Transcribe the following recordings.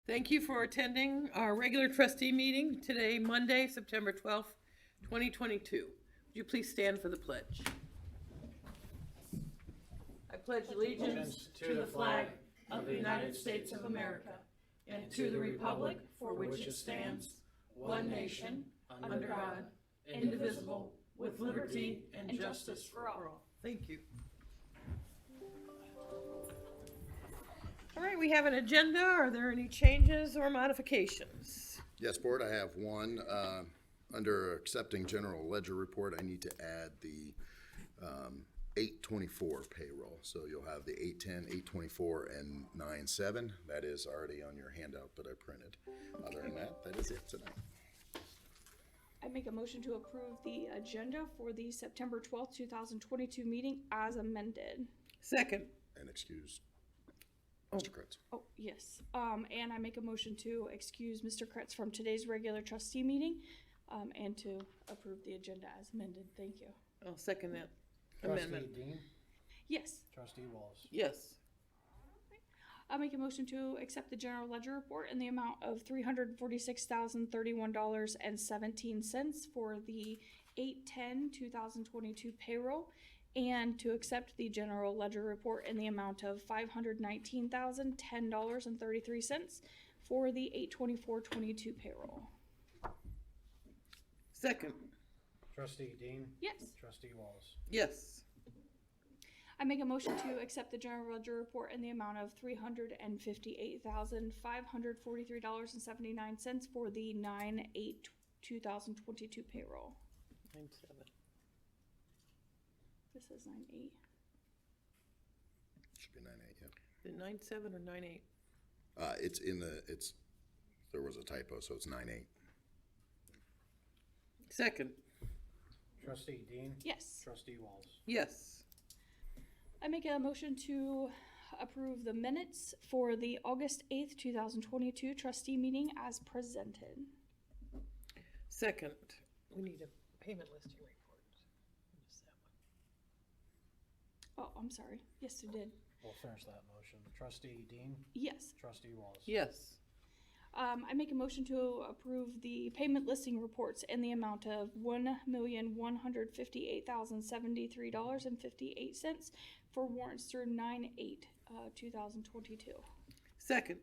Thank you for attending our regular trustee meeting today, Monday, September 12th, 2022. Would you please stand for the pledge? I pledge allegiance to the flag of the United States of America and to the republic for which it stands, one nation, under God, indivisible, with liberty and justice for all. Thank you. All right, we have an agenda. Are there any changes or modifications? Yes, Board, I have one. Under accepting general ledger report, I need to add the 8/24 payroll. So you'll have the 8/10, 8/24, and 9/7. That is already on your handout that I printed. Other than that, that is it tonight. I make a motion to approve the agenda for the September 12th, 2022 meeting as amended. Second. And excuse Mr. Kretz. Oh, yes. And I make a motion to excuse Mr. Kretz from today's regular trustee meeting, and to approve the agenda as amended. Thank you. I'll second that Trustee amendment. Dean, Yes. Trustee Walls. Yes. I make a motion to accept the general ledger report in the amount of $346,031.17 for the 8/10/2022 payroll, and to accept the general ledger report in the amount of $519,010.33 for the 8/24/22 payroll. Second. Trustee Dean, Yes. Trustee Walls. Yes. I make a motion to accept the general ledger report in the amount of $358,543.79 for the 9/8/2022 payroll. 9/7. This is 9/8. Should be 9/8, yeah. Is it 9/7 or 9/8? There was a typo, so it's 9/8. Second. Trustee Dean, Yes. Trustee Walls. Yes. I make a motion to approve the minutes for the August 8th, 2022 trustee meeting as presented. Second. We need a payment listing report. Missed that one. Oh, I'm sorry. Yes, it did. We'll finish that motion. Trustee Dean, Yes. Trustee Walls. Yes. I make a motion to approve the payment listing reports in the amount of $1,158,073.58 for warrants through 9/8/2022. Second.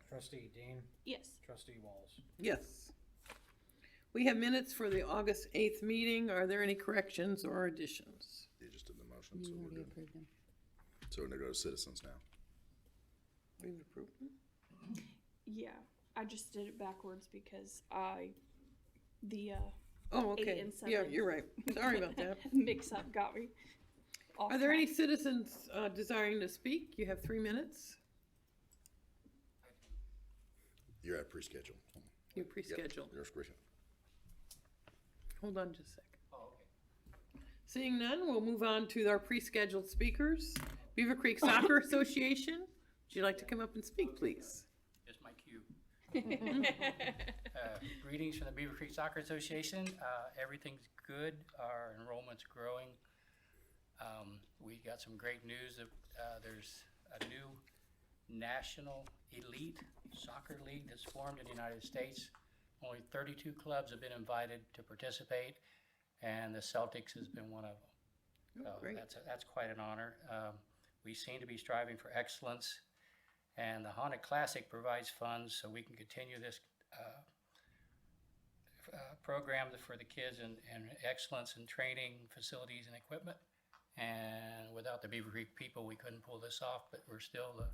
Trustee Dean, Yes. Trustee Walls. Yes. We have minutes for the August 8th meeting. Are there any corrections or additions? You just did the motion, so You we're already good. approved them. So we're gonna go to citizens now. We've approved them. Yeah. I just did it backwards because the Oh, 8 okay. and Yeah, 7. you're right. Sorry about that. mix up got me off Are there any track. citizens desiring to speak? You have 3 minutes. You're at pre-schedule. You pre-scheduled. You're pre-scheduled. Hold on just a second. Seeing none, we'll move on to our pre-scheduled speakers. Beavercreek Soccer Association. Would you like to come up and speak, please? Just my cue. Greetings from the Beavercreek Soccer Association. Everything's good. Our enrollment's growing. We got some great news. There's a new national elite soccer league that's formed in the United States. Only 32 clubs have been invited to participate, and the Celtics has been one of them. So great. that's quite an honor. We seem to be striving for excellence, and the Honda Classic provides funds so we can continue this program for the kids and excellence in training, facilities, and equipment. And without the Beavercreek people, we couldn't pull this off, but we're still the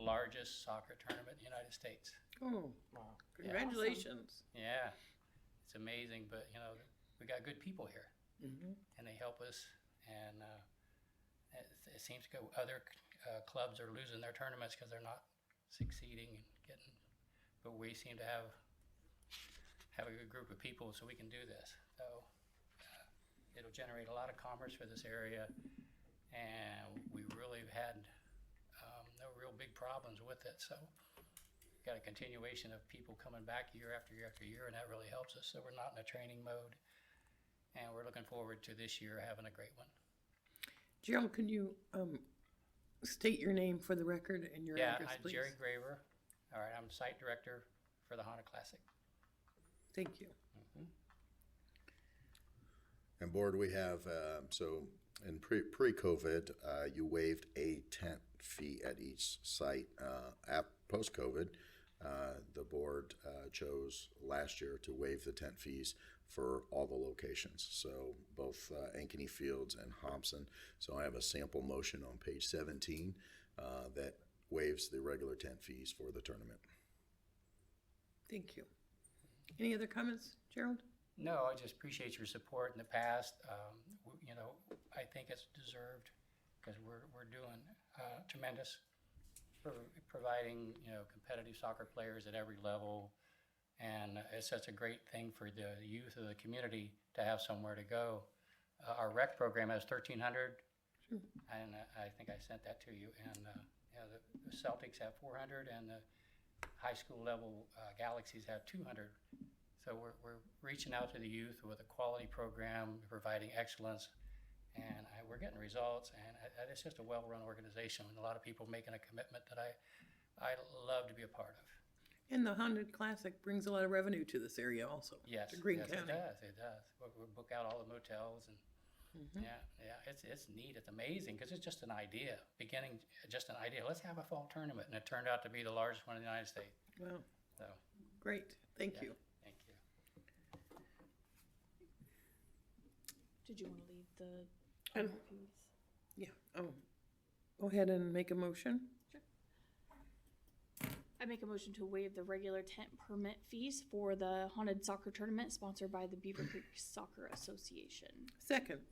largest soccer tournament in the United States. Oh, Wow. congratulations. Yeah, it's amazing, but you know, we got good people here, and they help us. And it seems to go. Other clubs are losing their tournaments because they're not succeeding and getting. But we seem to have a good group of people, so we can do this. So it'll generate a lot of commerce for this area, and we really had no real big problems with it. So got a continuation of people coming back year after year after year, and that really helps us. So we're not in a training mode, and we're looking forward to this year having a great one. Gerald, can you state your name for the record and your Yeah, address, I'm please? Jerry Graver, All right, I'm site director for the Honda Classic. Thank you. And board, we have, so in pre-COVID, you waived a tent fee at each site. Post-COVID, the board chose last year to waive the tent fees for all the locations. So both Ankeny Fields and Hobson. So I have a sample motion on page 17 that waives the regular tent fees for the tournament. Thank you. Any other comments, Gerald? No, I just appreciate your support in the past. You know, I think it's deserved because we're doing tremendous for providing, you know, competitive soccer players at every level. And it's such a great thing for the youth of the community to have somewhere to go. Our rec program has 1,300, and I think I sent that to you. And you know, the Celtics have 400, and the high school level Galaxies have 200. So we're reaching out to the youth with a quality program, providing excellence, and we're getting results. And it's just a well-run organization, and a lot of people making a commitment that I love to be a part of. And the Honda Classic brings a lot of revenue to this area also. Yes, to Greene yes, County. it does. We book out all the motels, and it's neat. It's amazing because it's just an idea, just an idea. Let's have a fall tournament, and it turned out to be the largest one in the United States. Wow. So Great. Thank you. thank you. Did you want to leave the And- other fees? Yeah. Oh, go ahead and make a motion. I make a motion to waive the regular tent permit fees for the haunted soccer tournament sponsored by the Beavercreek Soccer Association. Second.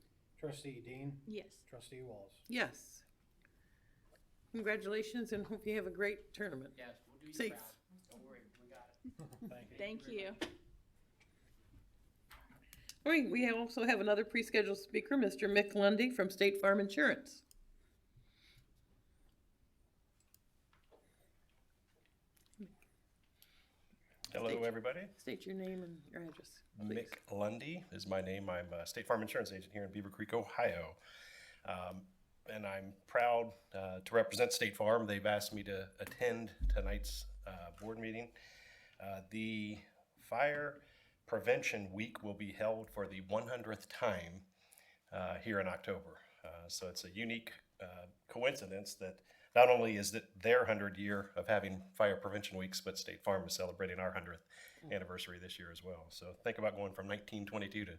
Trustee Dean, Yes. Trustee Walls. Yes. Congratulations and hope you have a great tournament. Yes, we'll do you Safe. proud. Don't worry, we got it. Thank you. Thank you. All right, we also have another pre-scheduled speaker, Mr. Mick Lundy from State Farm Insurance. Hello, everybody. State your name and your address, please. Mick Lundy is my name. I'm a State Farm Insurance agent here in Beavercreek, Ohio. And I'm proud to represent State Farm. They've asked me to attend tonight's board meeting. The Fire Prevention Week will be held for the 100th time here in October. So it's a unique coincidence that not only is it their 100th year of having fire prevention weeks, but State Farm is celebrating our 100th anniversary this year as well. So think about going from 1922 to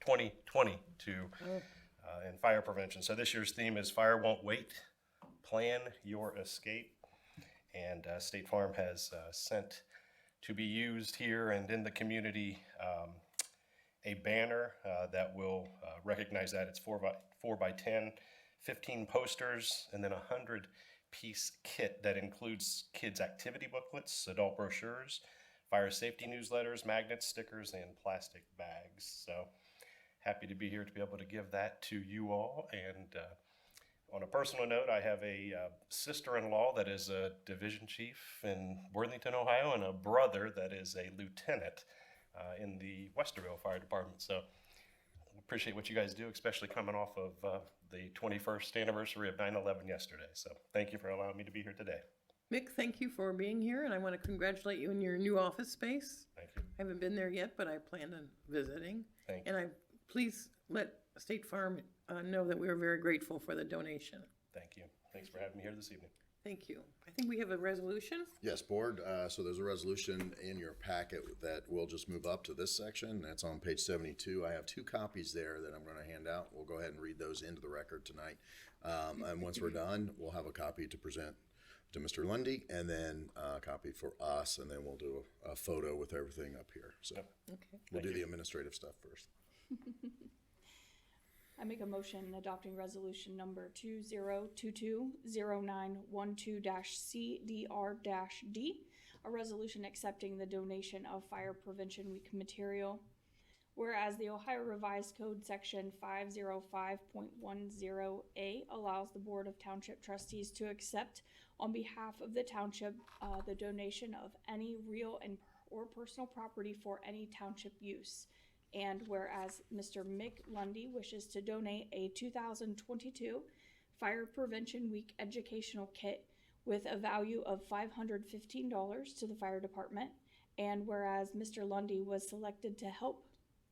2022 in fire prevention. So this year's theme is Fire Won't Wait, Plan Your Escape. And State Farm has sent to be used here and in the community a banner that will recognize that. It's 4 by 10, 15 posters, and then 100-piece kit that includes kids' activity booklets, adult brochures, fire safety newsletters, magnets, stickers, and plastic bags. So happy to be here to be able to give that to you all. And on a personal note, I have a sister-in-law that is a division chief in Worthington, Ohio, and a brother that is a lieutenant in the Westerville Fire Department. So appreciate what you guys do, especially coming off of the 21st anniversary of 9/11 yesterday. So thank you for allowing me to be here today. Mick, thank you for being here, and I want to congratulate you on your new office space. Thank you. I haven't been there yet, but I plan on visiting. Thank you. And please let State Farm know that we are very grateful for the donation. Thank you. Thanks for having me here this evening. Thank you. I think we have a resolution. Yes, board, so there's a resolution in your packet that we'll just move up to this section. That's on page 72. I have 2 copies there that I'm going to hand out. We'll go ahead and read those into the record tonight. And once we're done, we'll have a copy to present to Mr. Lundy, and then a copy for us, and then we'll do a photo with everything up here. So Okay. we'll do the administrative stuff first. I make a motion adopting resolution number 2022-0912-CDR-D, a resolution accepting the donation of Fire Prevention Week material. Whereas the Ohio Revised Code Section 505.10A allows the Board of Township Trustees to accept on behalf of the township the donation of any real or personal property for any township use. And whereas Mr. Mick Lundy wishes to donate a 2022 Fire Prevention Week educational kit with a value of $515 to the fire department. And whereas Mr. Lundy was selected to help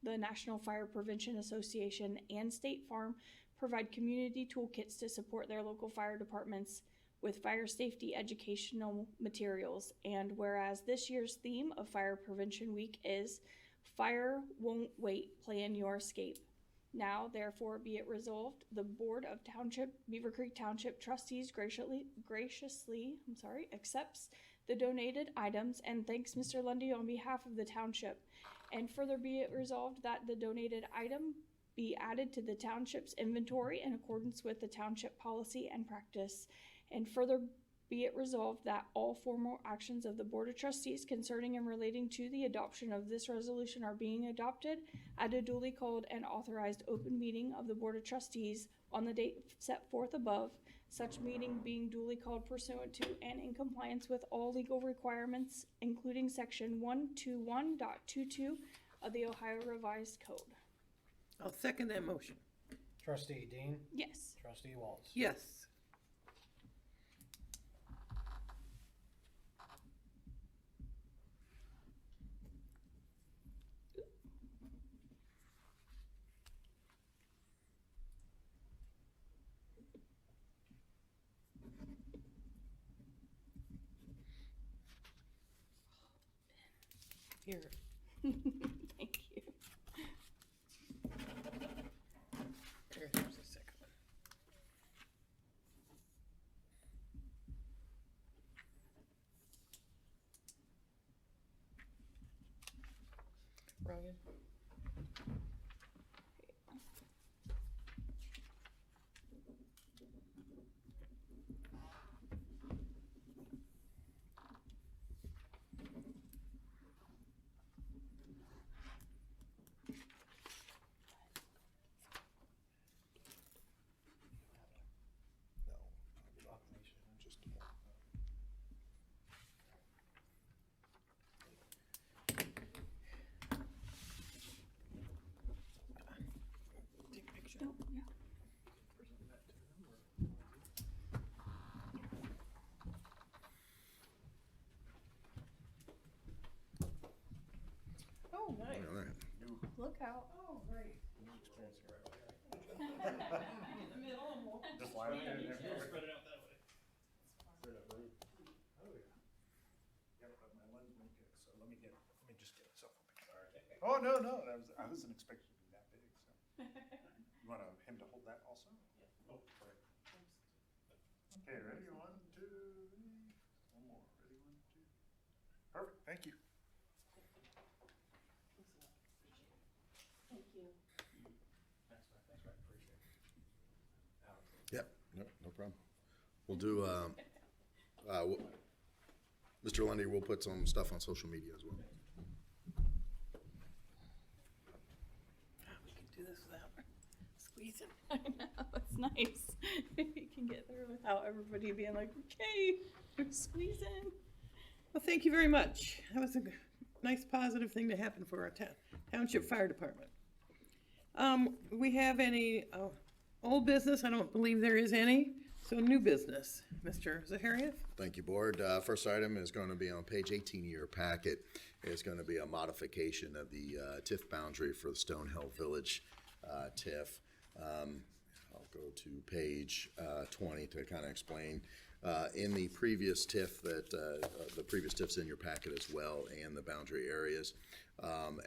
the National Fire Prevention Association and State Farm provide community toolkits to support their local fire departments with fire safety educational materials. And whereas this year's theme of Fire Prevention Week is Fire Won't Wait, Plan Your Escape. Now, therefore, be it resolved, the Board of Beavercreek Township Trustees graciously accepts the donated items and thanks Mr. Lundy on behalf of the township. And further be it resolved that the donated item be added to the township's inventory in accordance with the township policy and practice. And further be it resolved that all formal actions of the Board of Trustees concerning and relating to the adoption of this resolution are being adopted at a duly called and authorized open meeting of the Board of Trustees on the date set forth above, such meeting being duly called pursuant to and in compliance with all legal requirements, including section 121.22 of the Ohio Revised Code. I'll second that motion. Trustee Dean. Yes. Trustee Waltz. Yes. Here. Thank you. There's the second one. Ryan? Take a picture. Oh, yeah. Oh, nice. All right. Look out. Oh, great. Just line up there. Spread it out that way. Let me just get myself a picture. Oh, no, I wasn't expecting to be that big, so. You want him to hold that also? Oh, sorry. Okay, ready? 1, 2, 3. One more. Ready? 1, 2. Perfect, thank you. Thank you. Thanks, man. Appreciate it. Yep, no problem. We'll do, Mr. Lundy, we'll put some stuff on social media as well. We can do this without squeezing. I know, it's nice. You can get there without everybody being like, okay, we're squeezing. Well, thank you very much. That was a nice positive thing to happen for our township fire department. We have any old business? I don't believe there is any. So new business, Mr. Zaharias? Thank you, Board. First item is going to be on page 18 of your packet. It's going to be a modification of the TIF boundary for the Stonehill Village TIF. I'll go to page 20 to kind of explain. In the previous TIF the previous TIFs in your packet as well, and the boundary areas.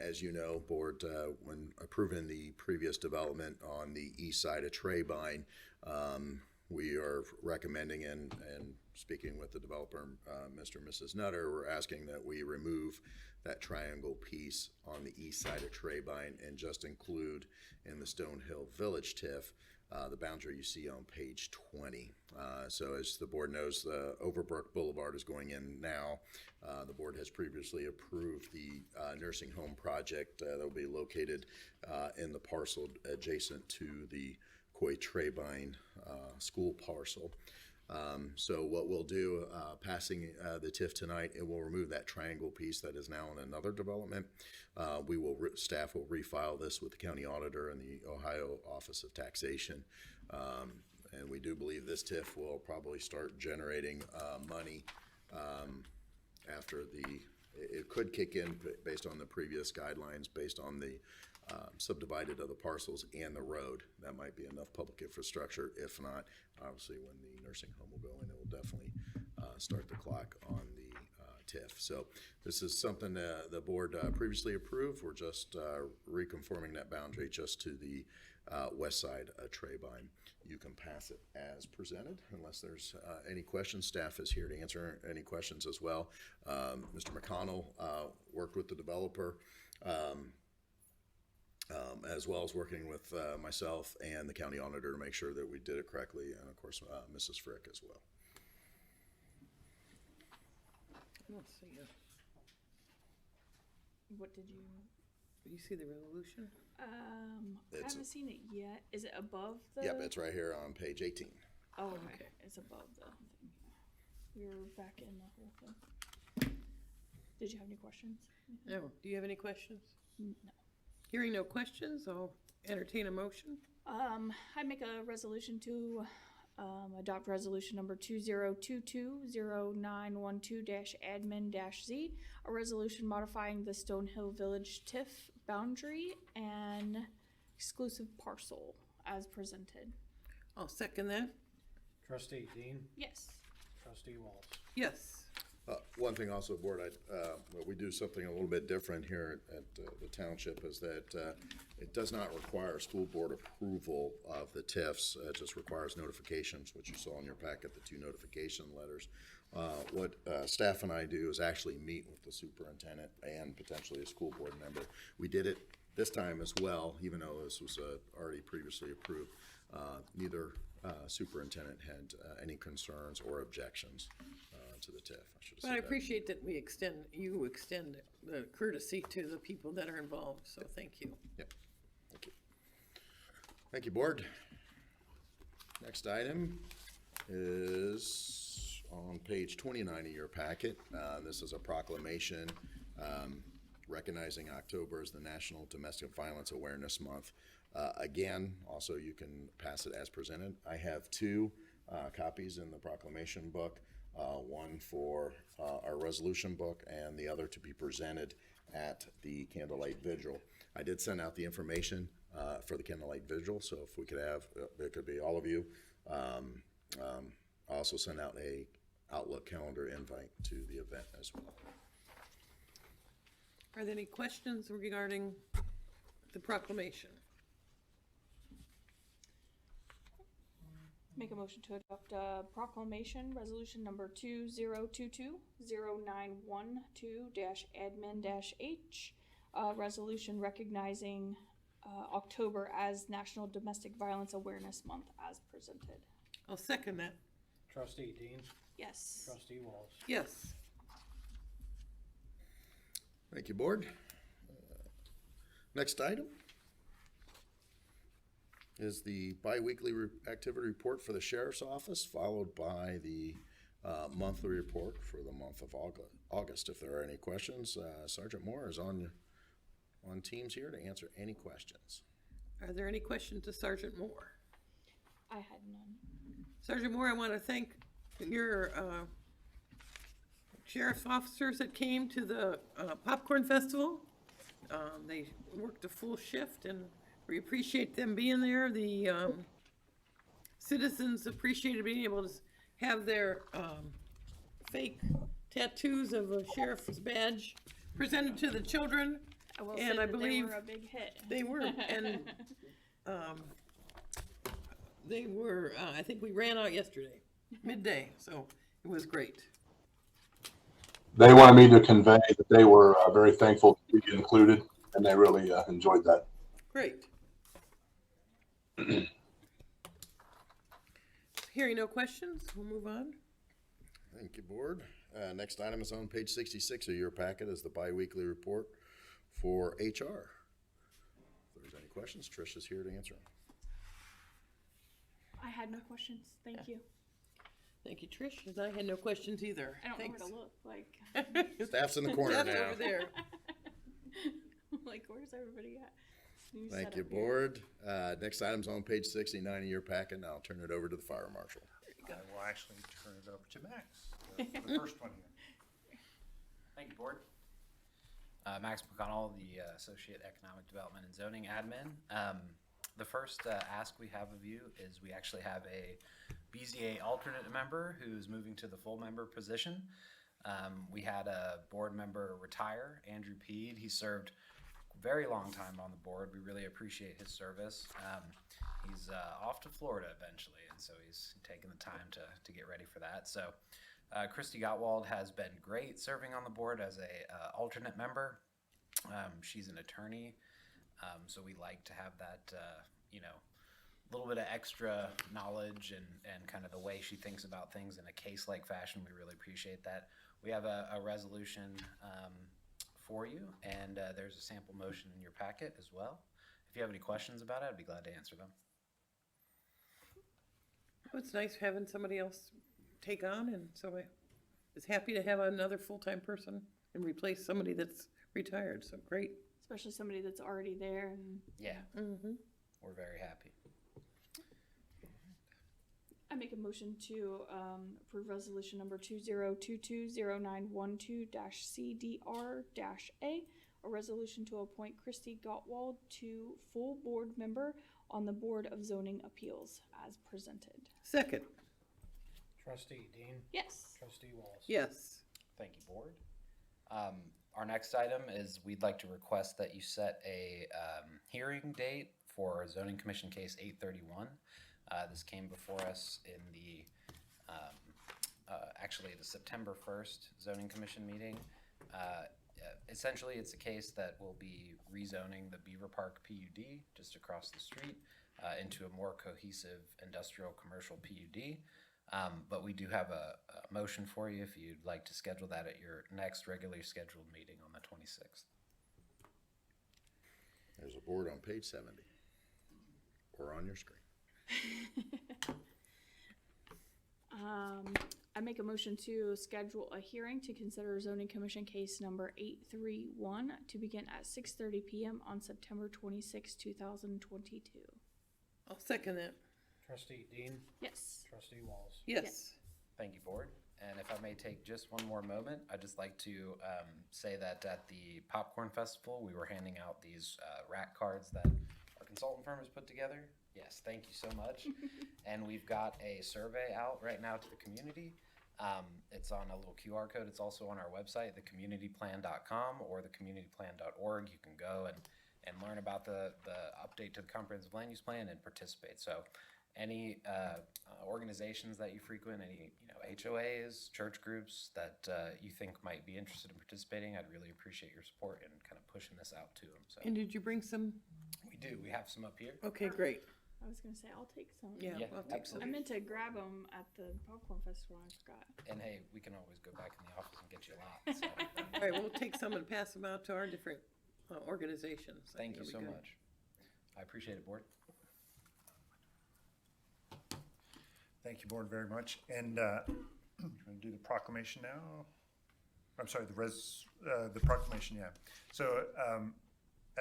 As you know, Board, when approving the previous development on the east side of Treybine, we are recommending and speaking with the developer, Mr. and Mrs. Nutter, we're asking that we remove that triangle piece on the east side of Treybine and just include in the Stonehill Village TIF the boundary you see on page 20. So as the board knows, the Overbrook Boulevard is going in now. The board has previously approved the nursing home project that will be located in the parcel adjacent to the Coy Treybine school parcel. So what we'll do, passing the TIF tonight, it will remove that triangle piece that is now in another development. Staff will refile this with the county auditor and the Ohio Office of Taxation. And we do believe this TIF will probably start generating money after it could kick in based on the previous guidelines, based on the subdivided of the parcels and the road. That might be enough public infrastructure. If not, obviously when the nursing home will go in, it will definitely start the clock on the TIF. So this is something the board previously approved. We're just reconforming that boundary just to the west side of Treybine. You can pass it as presented unless there's any questions. Staff is here to answer any questions as well. Mr. McConnell worked with the developer as well as working with myself and the county auditor to make sure that we did it correctly, and of course Mrs. Frick as well. Let's see. What did you? You see the resolution? I It's- haven't seen it yet. Is it above the? Yep, it's right here on page 18. Oh, okay. Okay. It's above the thing. We were back in the whole thing. Did you have any questions? No. Do you have any questions? No. Hearing no questions, I'll entertain a motion. I make a resolution to adopt resolution number 2022-0912-admin-Z, a resolution modifying the Stonehill Village TIF boundary and exclusive parcel as presented. I'll second that. Trustee Dean, Yes. trustee Walls. Yes. One thing also, board, we do something a little bit different here at the township is that it does not require school board approval of the TIFs. It just requires notifications, which you saw in your packet, the 2 notification letters. What staff and I do is actually meet with the superintendent and potentially a school board member. We did it this time as well, even though this was already previously approved. Neither superintendent had any concerns or objections to the TIF. I should have But said I that. appreciate that you extend the courtesy to the people that are involved, so thank you. Yep. Thank you. Thank you, board. Next item is on page 29 of your packet. This is a proclamation recognizing October as the National Domestic Violence Awareness Month. Again, also you can pass it as presented. I have 2 copies in the proclamation book. One for our resolution book and the other to be presented at the candlelight vigil. I did send out the information for the candlelight vigil, so if we could have, it could be all of you. I also sent out a Outlook calendar invite to the event as well. Are there any questions regarding the proclamation? Make a motion to adopt a proclamation, resolution number 2022-0912-admin-H, resolution recognizing October as National Domestic Violence Awareness Month as presented. I'll second that. Trustee Dean, Yes. trustee Walls. Yes. Thank you, board. Next item is the biweekly activity report for the sheriff's office, followed by the monthly report for the month of August. If there are any questions, Sergeant Moore is on teams here to answer any questions. Are there any questions to Sergeant Moore? I had none. Sergeant Moore, I want to thank your sheriff's officers that came to the Popcorn Festival. They worked a full shift, and we appreciate them being there. The citizens appreciated being able to have their fake tattoos of a sheriff's badge presented to the children. I will And say I that believe they were a big hit. They were, and they were, I think we ran out yesterday, midday, so it was great. They wanted me to convey that they were very thankful to be included, and they really enjoyed that. Great. Hearing no questions, we'll move on. Thank you, board. Next item is on page 66 of your packet is the biweekly report for HR. If there's any questions, Trish is here to answer them. I had no questions. Thank you. Thank you, Trish, and I had no questions either. I don't Thanks. know where to look. Like, Staff's in the corner Staff now. over there. like, where's everybody at? Thank set you, up here. board. Next item's on page 69 of your packet, and I'll turn it over to the fire marshal. I will actually turn it over to Max, the first one here. Thank you, Board. Max McConnell, the Associate Economic Development and Zoning Admin. The first ask we have of you is we actually have a BZA alternate member who's moving to the full member position. We had a board member retire, Andrew Peed. He served a very long time on the board. We really appreciate his service. He's off to Florida eventually, and so he's taking the time to get ready for that. So Christy Gottwald has been great serving on the board as a alternate member. She's an attorney, so we like to have that, little bit of extra knowledge and kind of the way she thinks about things in a case-like fashion. We really appreciate that. We have a resolution for you, and there's a sample motion in your packet as well. If you have any questions about it, I'd be glad to answer them. Well, it's nice having somebody else take on, and so I was happy to have another full-time person and replace somebody that's retired, so great. Especially somebody that's already there and Yeah, Mm-hmm. we're very happy. I make a motion to approve resolution number 20220912-CDR-A, a resolution to appoint Christy Gottwald to full board member on the Board of Zoning Appeals as presented. Second, Trustee Dean, Yes. Trustee Wallace. yes. Thank you, Board. Our next item is we'd like to request that you set a hearing date for Zoning Commission Case 831. This came before us in the, actually the September 1st Zoning Commission meeting. Essentially, it's a case that will be rezoning the Beavercreek PUD just across the street into a more cohesive industrial commercial PUD. But we do have a motion for you if you'd like to schedule that at your next regularly scheduled meeting on the 26th. There's a board on page 70, or on your screen. I make a motion to schedule a hearing to consider zoning commission case number 831 to begin at 6:30 p.m. on September 26, 2022. I'll second that. Trustee Dean, Yes. Trustee Wallace. Yes. Thank you, Board. And if I may take just one more moment, I'd just like to say that at the Popcorn Festival, we were handing out these rack cards that our consultant firm has put together. Yes, thank you so much. And we've got a survey out right now to the community. It's on a little QR code. It's also on our website, thecommunityplan.com or thecommunityplan.org. You can go and learn about the update to the comprehensive land use plan and participate. So any organizations that you frequent, any HOAs, church groups that you think might be interested in participating, I'd really appreciate your support in kind of pushing this out to them. So And did you bring some? we do. We have some up here. Okay, great. I was gonna say I'll take some. Yeah, Yeah, I'll take some. I meant to grab them at the popcorn festival. I forgot. And hey, we can always go back in the office and get you a lot. So All right, we'll take some and pass them out to our different organizations. I thank think you it'll so be good. much. I appreciate it, Board. Thank you, Board, very much. And you want to do the proclamation now? I'm sorry, the proclamation, yeah. So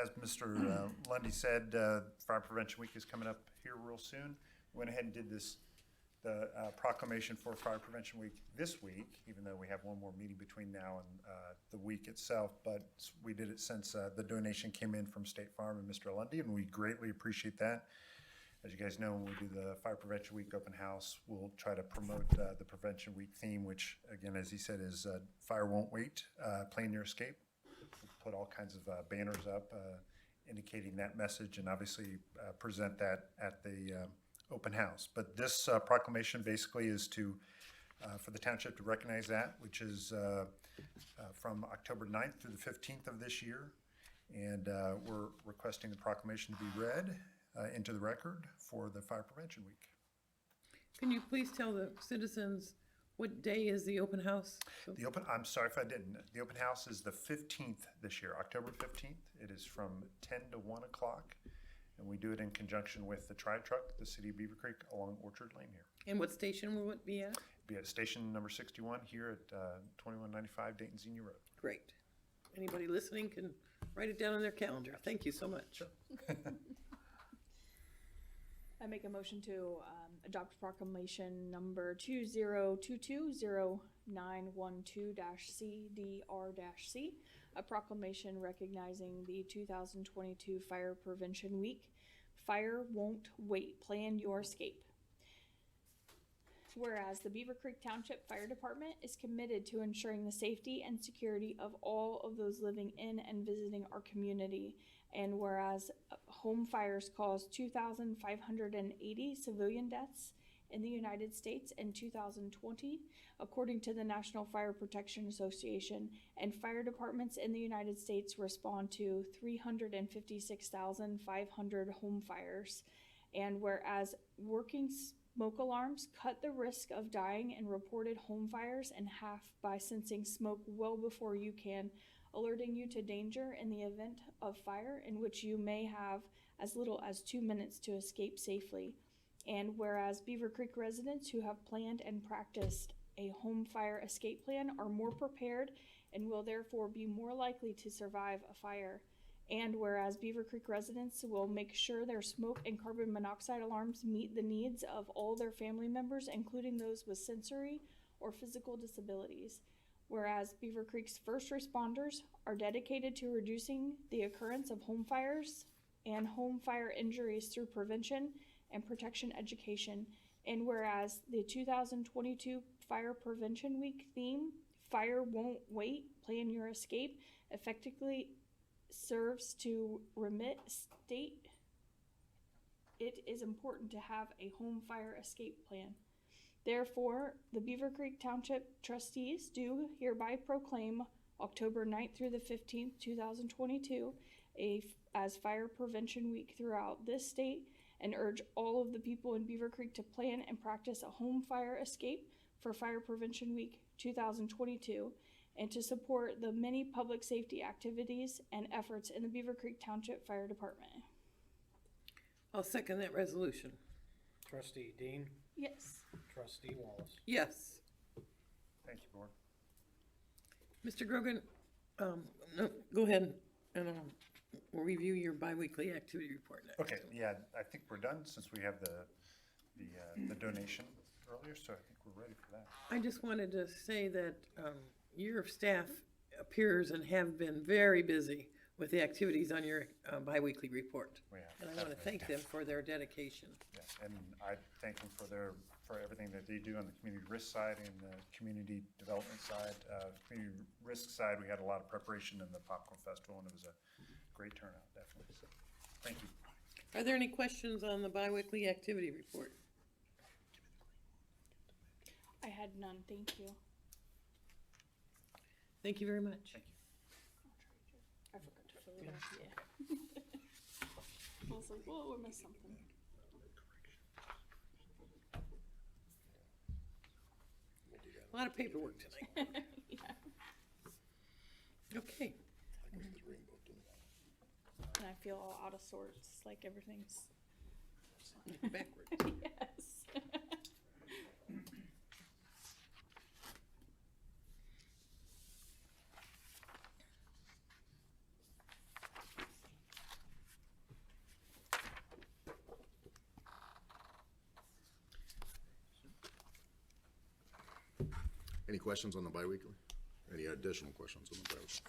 as Mr. Lundy said, Fire Prevention Week is coming up here real soon. Went ahead and did the proclamation for Fire Prevention Week this week, even though we have one more meeting between now and the week itself. But we did it since the donation came in from State Farm and Mr. Lundy, and we greatly appreciate that. As you guys know, when we do the Fire Prevention Week open house, we'll try to promote the Prevention Week theme, which, again, as he said, is Fire Won't Wait, Plan Your Escape. We'll put all kinds of banners up indicating that message and obviously present that at the open house. But this proclamation basically is to for the township to recognize that, which is from October 9th through the 15th of this year. And we're requesting the proclamation to be read into the record for the Fire Prevention Week. Can you please tell the citizens what day is the open house? I'm sorry if I didn't. The open house is the 15th this year, October 15th. It is from 10 to 1 o'clock. And we do it in conjunction with the Tri-Truck, the city of Beavercreek, along Orchard Lane here. And what station will it be at? Be at station number 61 here at 2195 Dayton Xenia Road. Great. Anybody listening can Write it down on their calendar. Thank you so much. I make a motion to adopt proclamation number 20220912-CDR-C, a proclamation recognizing the 2022 Fire Prevention Week. Fire won't wait. Plan your escape. Whereas the Beavercreek Township Fire Department is committed to ensuring the safety and security of all of those living in and visiting our community, and whereas home fires caused 2,580 civilian deaths in the United States in 2020, according to the National Fire Protection Association, and fire departments in the United States respond to 356,500 home fires, and whereas working smoke alarms cut the risk of dying in reported home fires in half by sensing smoke well before you can, alerting you to danger in the event of fire, in which you may have as little as 2 minutes to escape safely. And whereas Beavercreek residents who have planned and practiced a home fire escape plan are more prepared and will therefore be more likely to survive a fire. And whereas Beavercreek residents will make sure their smoke and carbon monoxide alarms meet the needs of all their family members, including those with sensory or physical disabilities. Whereas Beavercreek's first responders are dedicated to reducing the occurrence of home fires and home fire injuries through prevention and protection education. And whereas the 2022 Fire Prevention Week theme, Fire Won't Wait, Plan Your Escape, effectively serves to remit state, it is important to have a home fire escape plan. Therefore, the Beavercreek Township Trustees do hereby proclaim October 9th through the 15th, 2022 as Fire Prevention Week throughout this state, and urge all of the people in Beavercreek to plan and practice a home fire escape for Fire Prevention Week 2022, and to support the many public safety activities and efforts in the Beavercreek Township Fire Department. I'll second that resolution. Trustee Dean, Yes. Trustee Wallace. Yes. Thank you, Board. Mr. Grogan, no, go ahead and we'll review your biweekly activity report next. Okay, yeah, I think we're done since we have the donation earlier, so I think we're ready for that. I just wanted to say that your staff appears and have been very busy with the activities on your biweekly report. We have. And I want to thank them for their dedication. Yeah, and I thank them for everything that they do on the community risk side and the community development side. Community risk side, we had a lot of preparation in the Popcorn Festival, and it was a great turnout, definitely. So, thank you. Are there any questions on the biweekly activity report? I had none, thank you. Thank you very much. Thank you. I forgot to fill it out, yeah. I was like, whoa, we missed something. A lot of paperwork tonight. Yeah. Okay. And I feel all out of sorts, like everything's Backward. yes. Any questions on the biweekly? Any additional questions on the biweekly?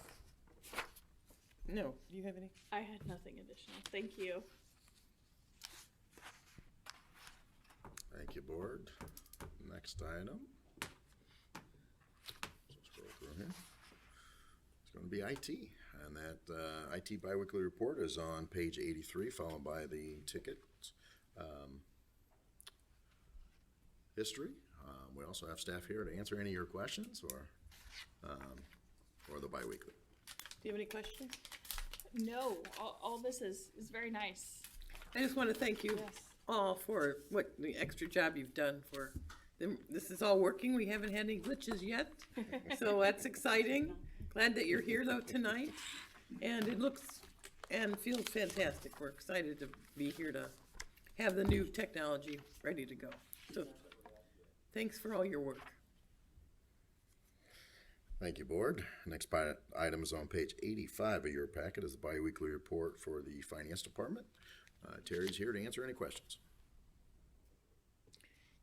No, do you have any? I had nothing additional. Thank you. Thank you, Board. Next item. So scroll through here. It's going to be IT, and that IT biweekly report is on page 83, followed by the ticket history. We also have staff here to answer any of your questions or the biweekly. Do you have any questions? No, all this is very nice. I just want to thank you Yes. all for what the extra job you've done for them. This is all working. We haven't had any glitches yet, so that's exciting. Glad that you're here though tonight, and it looks and feels fantastic. We're excited to be here to have the new technology ready to go. So thanks for all your work. Thank you, Board. Next item is on page 85 of your packet is the biweekly report for the Finance Department. Terry's here to answer any questions.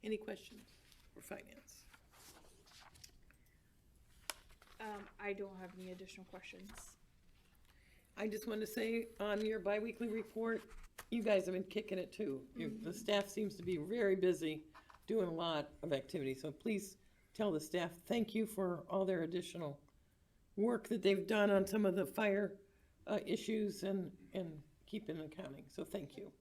Any questions for finance? I don't have any additional questions. I just want to say on your biweekly report, you guys have been kicking it too. The staff seems to be very busy doing a lot of activity, so please tell the staff thank you for all their additional work that they've done on some of the fire issues and keeping accounting, so thank you.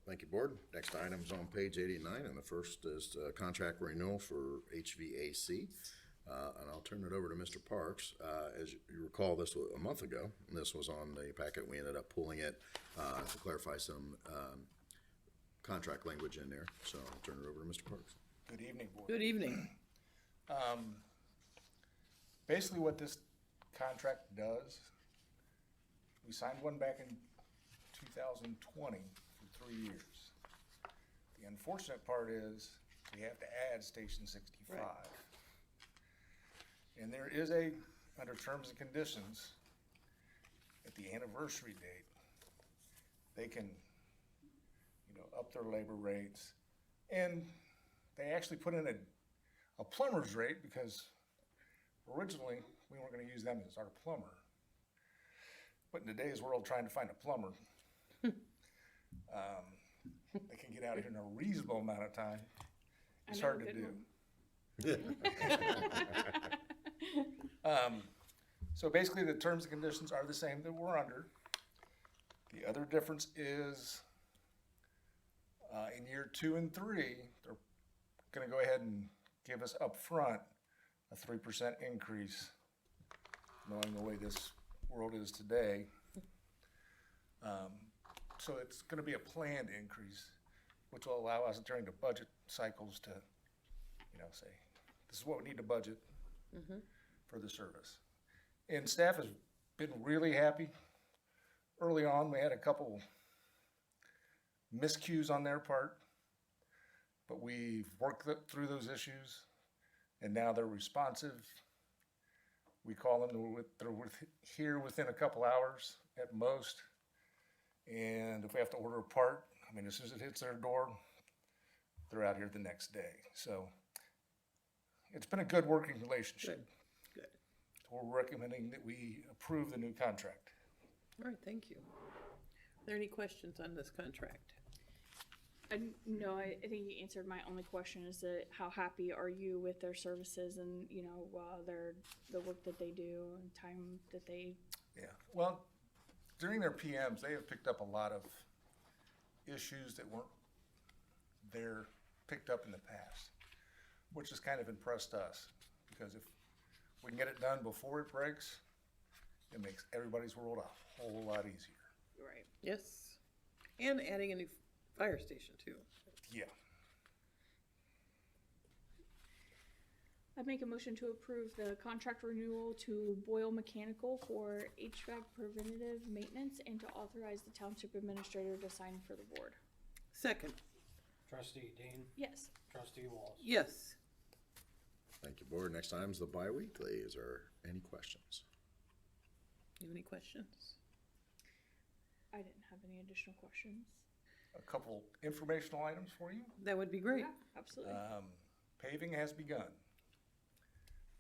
Thank you, Board. Next item is on page 89, and the first is contract renewal for HVAC. And I'll turn it over to Mr. Parks. As you recall, this was a month ago, and this was on the packet. We ended up pulling it to clarify some contract language in there. So I'll turn it over to Mr. Parks. Good evening, Board. Good evening. Basically what this contract does, we signed one back in 2020 for 3 years. The unfortunate part is we have to add Station 65. Right. And there is under terms and conditions, at the anniversary date, they can, up their labor rates. And they actually put in a plumber's rate because originally we weren't gonna use them as our plumber. But in today's world, trying to find a plumber, they can get out here in a reasonable amount of time. It's hard to do. So basically the terms and conditions are the same that we're under. The other difference is in year 2 and 3, they're gonna go ahead and give us upfront a 3% increase, knowing the way this world is today. So it's gonna be a planned increase, which will allow us during the budget cycles to, say, this is what we need to budget for the service. And staff has been really happy. Early on, we had a couple miscues on their part, but we've worked through those issues, and now they're responsive. We call them, they're here within a couple hours at most. And if we have to order a part, as soon as it hits their door, they're out here the next day. So it's been a good working relationship. Good. We're recommending that we approve the new contract. All right, thank you. Are there any questions on this contract? No, I think you answered my only question is that how happy are you with their services and, the work that they do and time that they. Yeah, well, during their PMs, they have picked up a lot of issues that weren't picked up in the past, which has kind of impressed us, because if we can get it done before it breaks, it makes everybody's world a whole lot easier. Right. Yes. And adding a new fire station too. Yeah. I'd make a motion to approve the contract renewal to Boyle Mechanical for HVAC preventative maintenance and to authorize the township administrator to sign for the board. Second. Trustee Dean, Yes. Trustee Wallace. Yes. Thank you, Board. Next item is the biweekly. Is there any questions? You have any questions? I didn't have any additional questions. A couple informational items for you. That would be great. Yeah, absolutely. Paving has begun.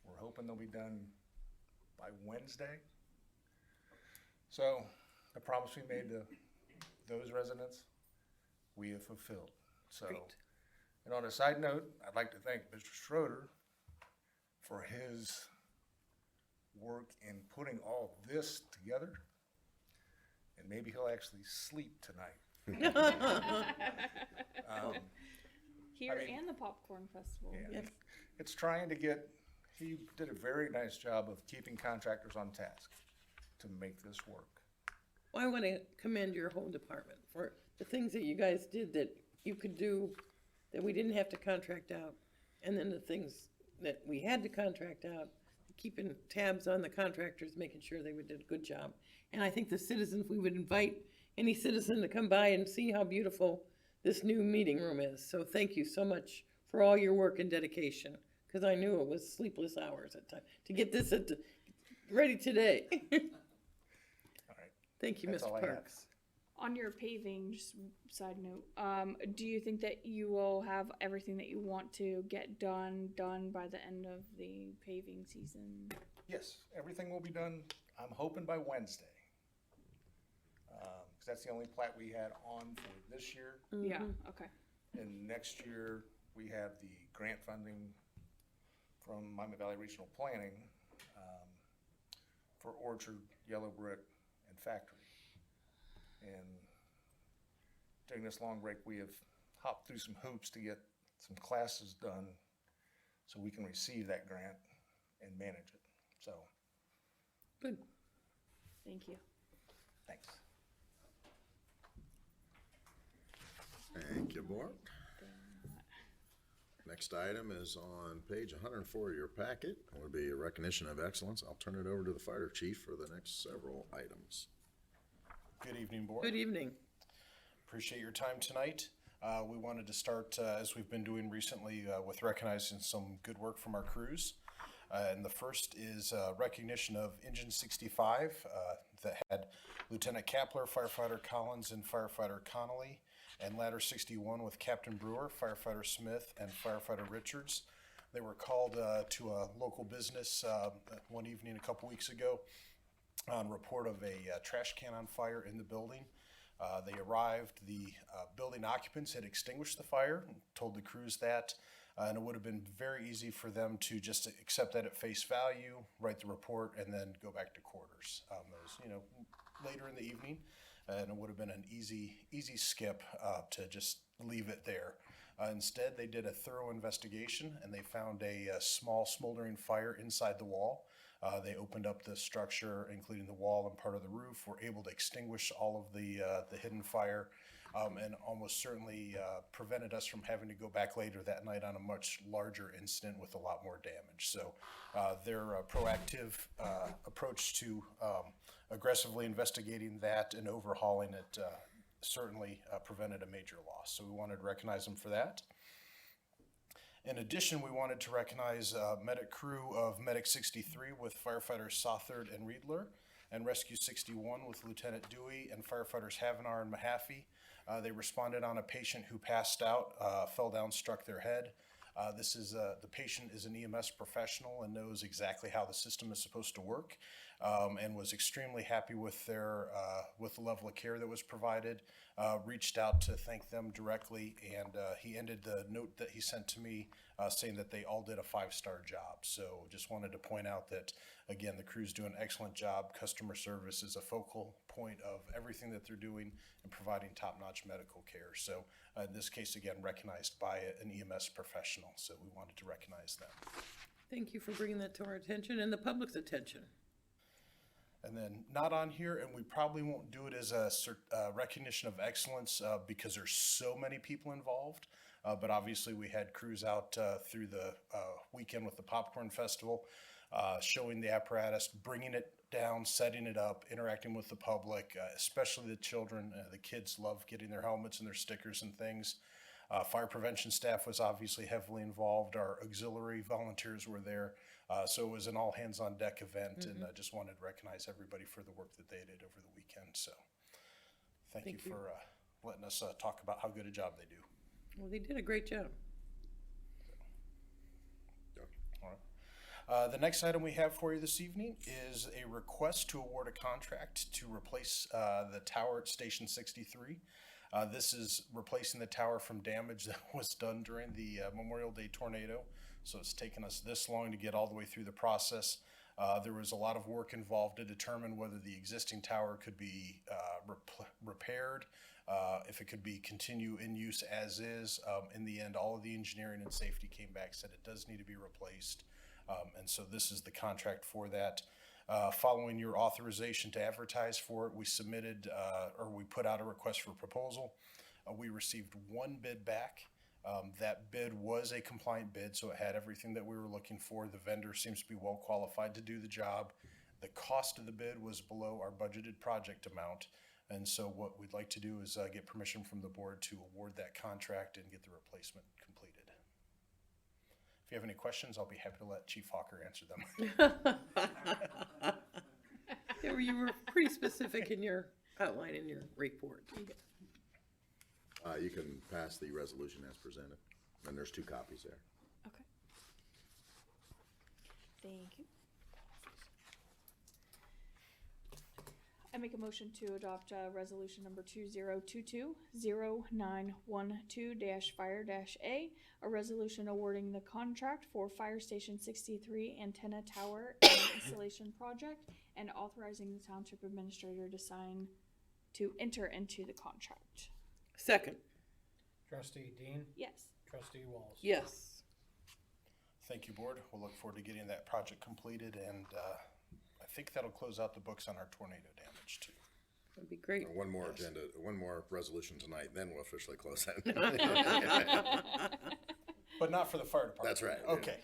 We're hoping they'll be done by Wednesday. So the promise we made to those residents, we have fulfilled. So, Great. and on a side note, I'd like to thank Mr. Schroeder for his work in putting all this together. And maybe he'll actually sleep tonight. Here I mean, and the popcorn festival. Yeah, Yes. it's trying to he did a very nice job of keeping contractors on task to make this work. Well, I want to commend your whole department for the things that you guys did that you could do that we didn't have to contract out. And then the things that we had to contract out, keeping tabs on the contractors, making sure they did a good job. And I think the citizens, we would invite any citizen to come by and see how beautiful this new meeting room is. So thank you so much for all your work and dedication Cause I knew it was sleepless hours at time to get this ready today. All right. Thank you, That's all Mr. I have. Parks. On your paving, just side note, do you think that you will have everything that you want to get done by the end of the paving season? Yes, everything will be done, I'm hoping by Wednesday. Cause that's the only plat we had on for this year. Yeah, okay. And next year, we have the grant funding from Miami Valley Regional Planning for Orchard, Yellow Brick, and Factory. And during this long break, we have hopped through some hoops to get some classes done so we can receive that grant and manage it. So, Good. Thank you. thanks. Thank you, Bart. Next item is on page 104 of your packet. It would be a recognition of excellence. I'll turn it over to the fire chief for the next several items. Good evening, Board. Good evening. Appreciate your time tonight. We wanted to start, as we've been doing recently, with recognizing some good work from our crews. And the first is recognition of Engine 65 that had Lieutenant Kapler, Firefighter Collins, and Firefighter Connolly, and Ladder 61 with Captain Brewer, Firefighter Smith, and Firefighter Richards. They were called to a local business one evening a couple weeks ago on report of a trash can on fire in the building. They arrived, the building occupants had extinguished the fire, told the crews that, and it would have been very easy for them to just accept that at face value, write the report, and then go back to quarters. It was, later in the evening, and it would have been an easy skip to just leave it there. Instead, they did a thorough investigation, and they found a small smoldering fire inside the wall. They opened up the structure, including the wall and part of the roof, were able to extinguish all of the hidden fire, and almost certainly prevented us from having to go back later that night on a much larger incident with a lot more damage. So their proactive approach to aggressively investigating that and overhauling it certainly prevented a major loss. So we wanted to recognize them for that. In addition, we wanted to recognize medic crew of Medic 63 with firefighters Sothard and Riedler, and Rescue 61 with Lieutenant Dewey and firefighters Havenar and Mahaffey. They responded on a patient who passed out, fell down, struck their head. The patient is an EMS professional and knows exactly how the system is supposed to work, and was extremely happy with with the level of care that was provided. Reached out to thank them directly, and he ended the note that he sent to me saying that they all did a 5-star job. So just wanted to point out that, again, the crews do an excellent job. Customer service is a focal point of everything that they're doing and providing top-notch medical care. So in this case, again, recognized by an EMS professional. So we wanted to recognize them. Thank you for bringing that to our attention and the public's attention. And then not on here, and we probably won't do it as a recognition of excellence because there's so many people involved. But obviously we had crews out through the weekend with the Popcorn Festival, showing the apparatus, bringing it down, setting it up, interacting with the public, especially the children. The kids love getting their helmets and their stickers and things. Fire prevention staff was obviously heavily involved. Our auxiliary volunteers were there. So it was an all hands on deck event, and I just wanted to recognize everybody for the work that they did over the weekend. So thank you for letting us talk about how good a job they do. Well, they did a great job. All right. The next item we have for you this evening is a request to award a contract to replace the tower at Station 63. This is replacing the tower from damage that was done during the Memorial Day tornado. So it's taken us this long to get all the way through the process. There was a lot of work involved to determine whether the existing tower could be repaired, if it could be continue in use as is. In the end, all of the engineering and safety came back, said it does need to be replaced. And so this is the contract for that. Following your authorization to advertise for it, we submitted, or we put out a request for proposal. We received one bid back. That bid was a compliant bid, so it had everything that we were looking for. The vendor seems to be well qualified to do the job. The cost of the bid was below our budgeted project amount. And so what we'd like to do is get permission from the board to award that contract and get the replacement completed. If you have any questions, I'll be happy to let Chief Hawker answer them. Yeah, you were pretty specific in your outline in your report. You can pass the resolution as presented, and there's 2 copies there. Okay. Thank you. I make a motion to adopt resolution number 2022-0912-Fire-A, a resolution awarding the contract for Fire Station 63 antenna tower and installation project, and authorizing the township administrator to enter into the contract. Second. Trustee Dean, Yes. Trustee Walls. Yes. Thank you, Board. We'll look forward to getting that project completed, and I think that'll close out the books on our tornado damage too. That'd be great. And one more one more resolution tonight, then we'll officially close that. But not for the fire department. That's right. Okay.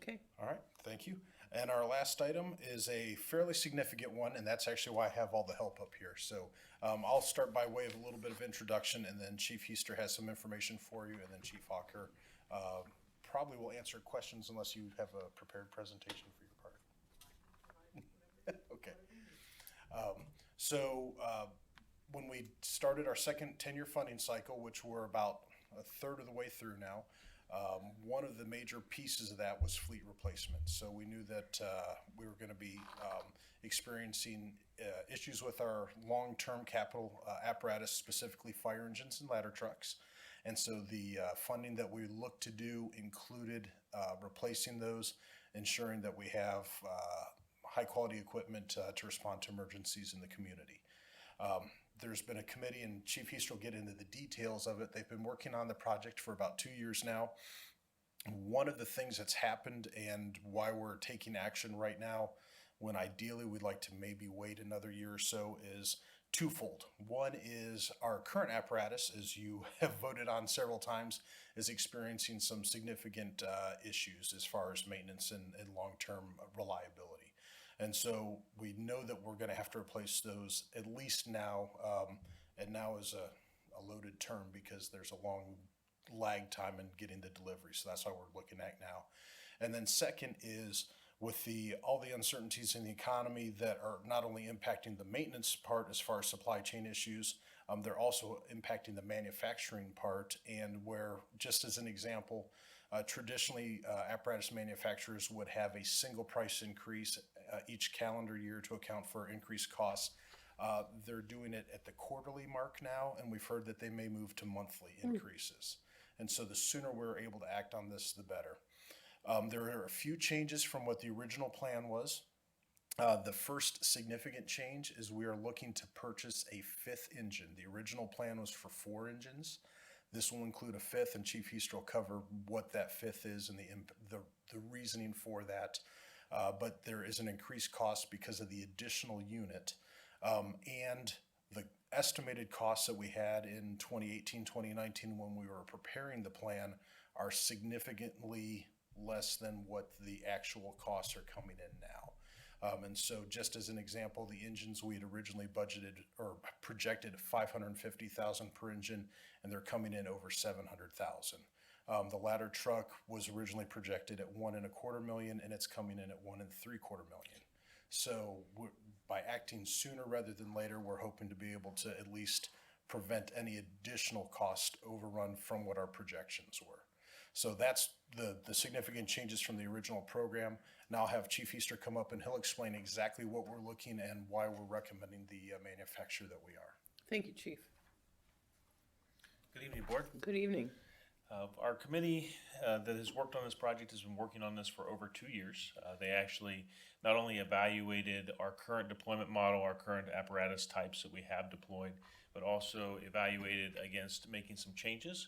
Okay. All right, thank you. And our last item is a fairly significant one, and that's actually why I have all the help up here. So I'll start by way of a little bit of introduction, and then Chief Heister has some information for you, and then Chief Hawker probably will answer questions unless you have a prepared presentation for your part. Okay. When we started our second 10-year funding cycle, which we're about a third of the way through now, one of the major pieces of that was fleet replacement. So we knew that we were going to be experiencing issues with our long-term capital apparatus, specifically fire engines and ladder trucks. And so the funding that we looked to do included replacing those, ensuring that we have high-quality equipment to respond to emergencies in the community. There's been a committee, and Chief Heister will get into the details of it. They've been working on the project for about 2 years now. One of the things that's happened and why we're taking action right now, when ideally we'd like to maybe wait another year or so, is twofold. One is our current apparatus, as you have voted on several times, is experiencing some significant issues as far as maintenance and long-term reliability. And so we know that we're going to have to replace those at least now, and now is a loaded term because there's a long lag time in getting the delivery. So that's why we're looking at now. And then second is with all the uncertainties in the economy that are not only impacting the maintenance part as far as supply chain issues, they're also impacting the manufacturing part, and where, just as an example, traditionally apparatus manufacturers would have a single price increase each calendar year to account for increased costs. They're doing it at the quarterly mark now, and we've heard that they may move to monthly increases. And so the sooner we're able to act on this, the better. There are a few changes from what the original plan was. The first significant change is we are looking to purchase a 5th engine. The original plan was for 4 engines. This will include a 5th, and Chief Heister will cover what that 5th is and the reasoning for that. But there is an increased cost because of the additional unit. And the estimated costs that we had in 2018, 2019 when we were preparing the plan are significantly less than what the actual costs are coming in now. And so just as an example, the engines we had originally budgeted or projected $550,000 per engine, and they're coming in over $700,000. The ladder truck was originally projected at $1.25 million, and it's coming in at $1.75 million. So by acting sooner rather than later, we're hoping to be able to at least prevent any additional cost overrun from what our projections were. So that's the significant changes from the original program. Now I'll have Chief Heister come up and he'll explain exactly what we're looking and why we're recommending the manufacturer that we are. Thank you, Chief. Good evening, Board. Good evening. Our committee that has worked on this project has been working on this for over 2 years. They actually not only evaluated our current deployment model, our current apparatus types that we have deployed, but also evaluated against making some changes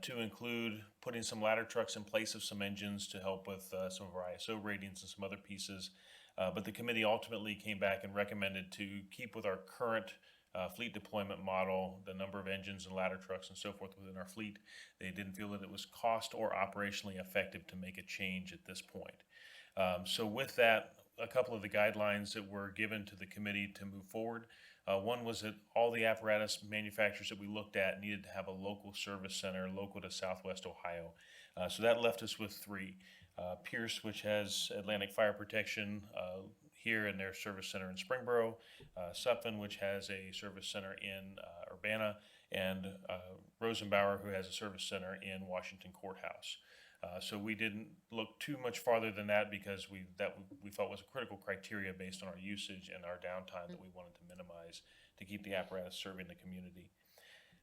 to include putting some ladder trucks in place of some engines to help with some of our ISO ratings and some other pieces. But the committee ultimately came back and recommended to keep with our current fleet deployment model, the number of engines and ladder trucks and so forth within our fleet. They didn't feel that it was cost or operationally effective to make a change at this point. So with that, a couple of the guidelines that were given to the committee to move forward. One was that all the apparatus manufacturers that we looked at needed to have a local service center local to Southwest Ohio. So that left us with 3. Pierce, which has Atlantic Fire Protection here in their service center in Springboro, Sutphen, which has a service center in Urbana, and Rosenbauer, who has a service center in Washington Courthouse. So we didn't look too much farther than that because we felt was a critical criteria based on our usage and our downtime that we wanted to minimize to keep the apparatus serving the community.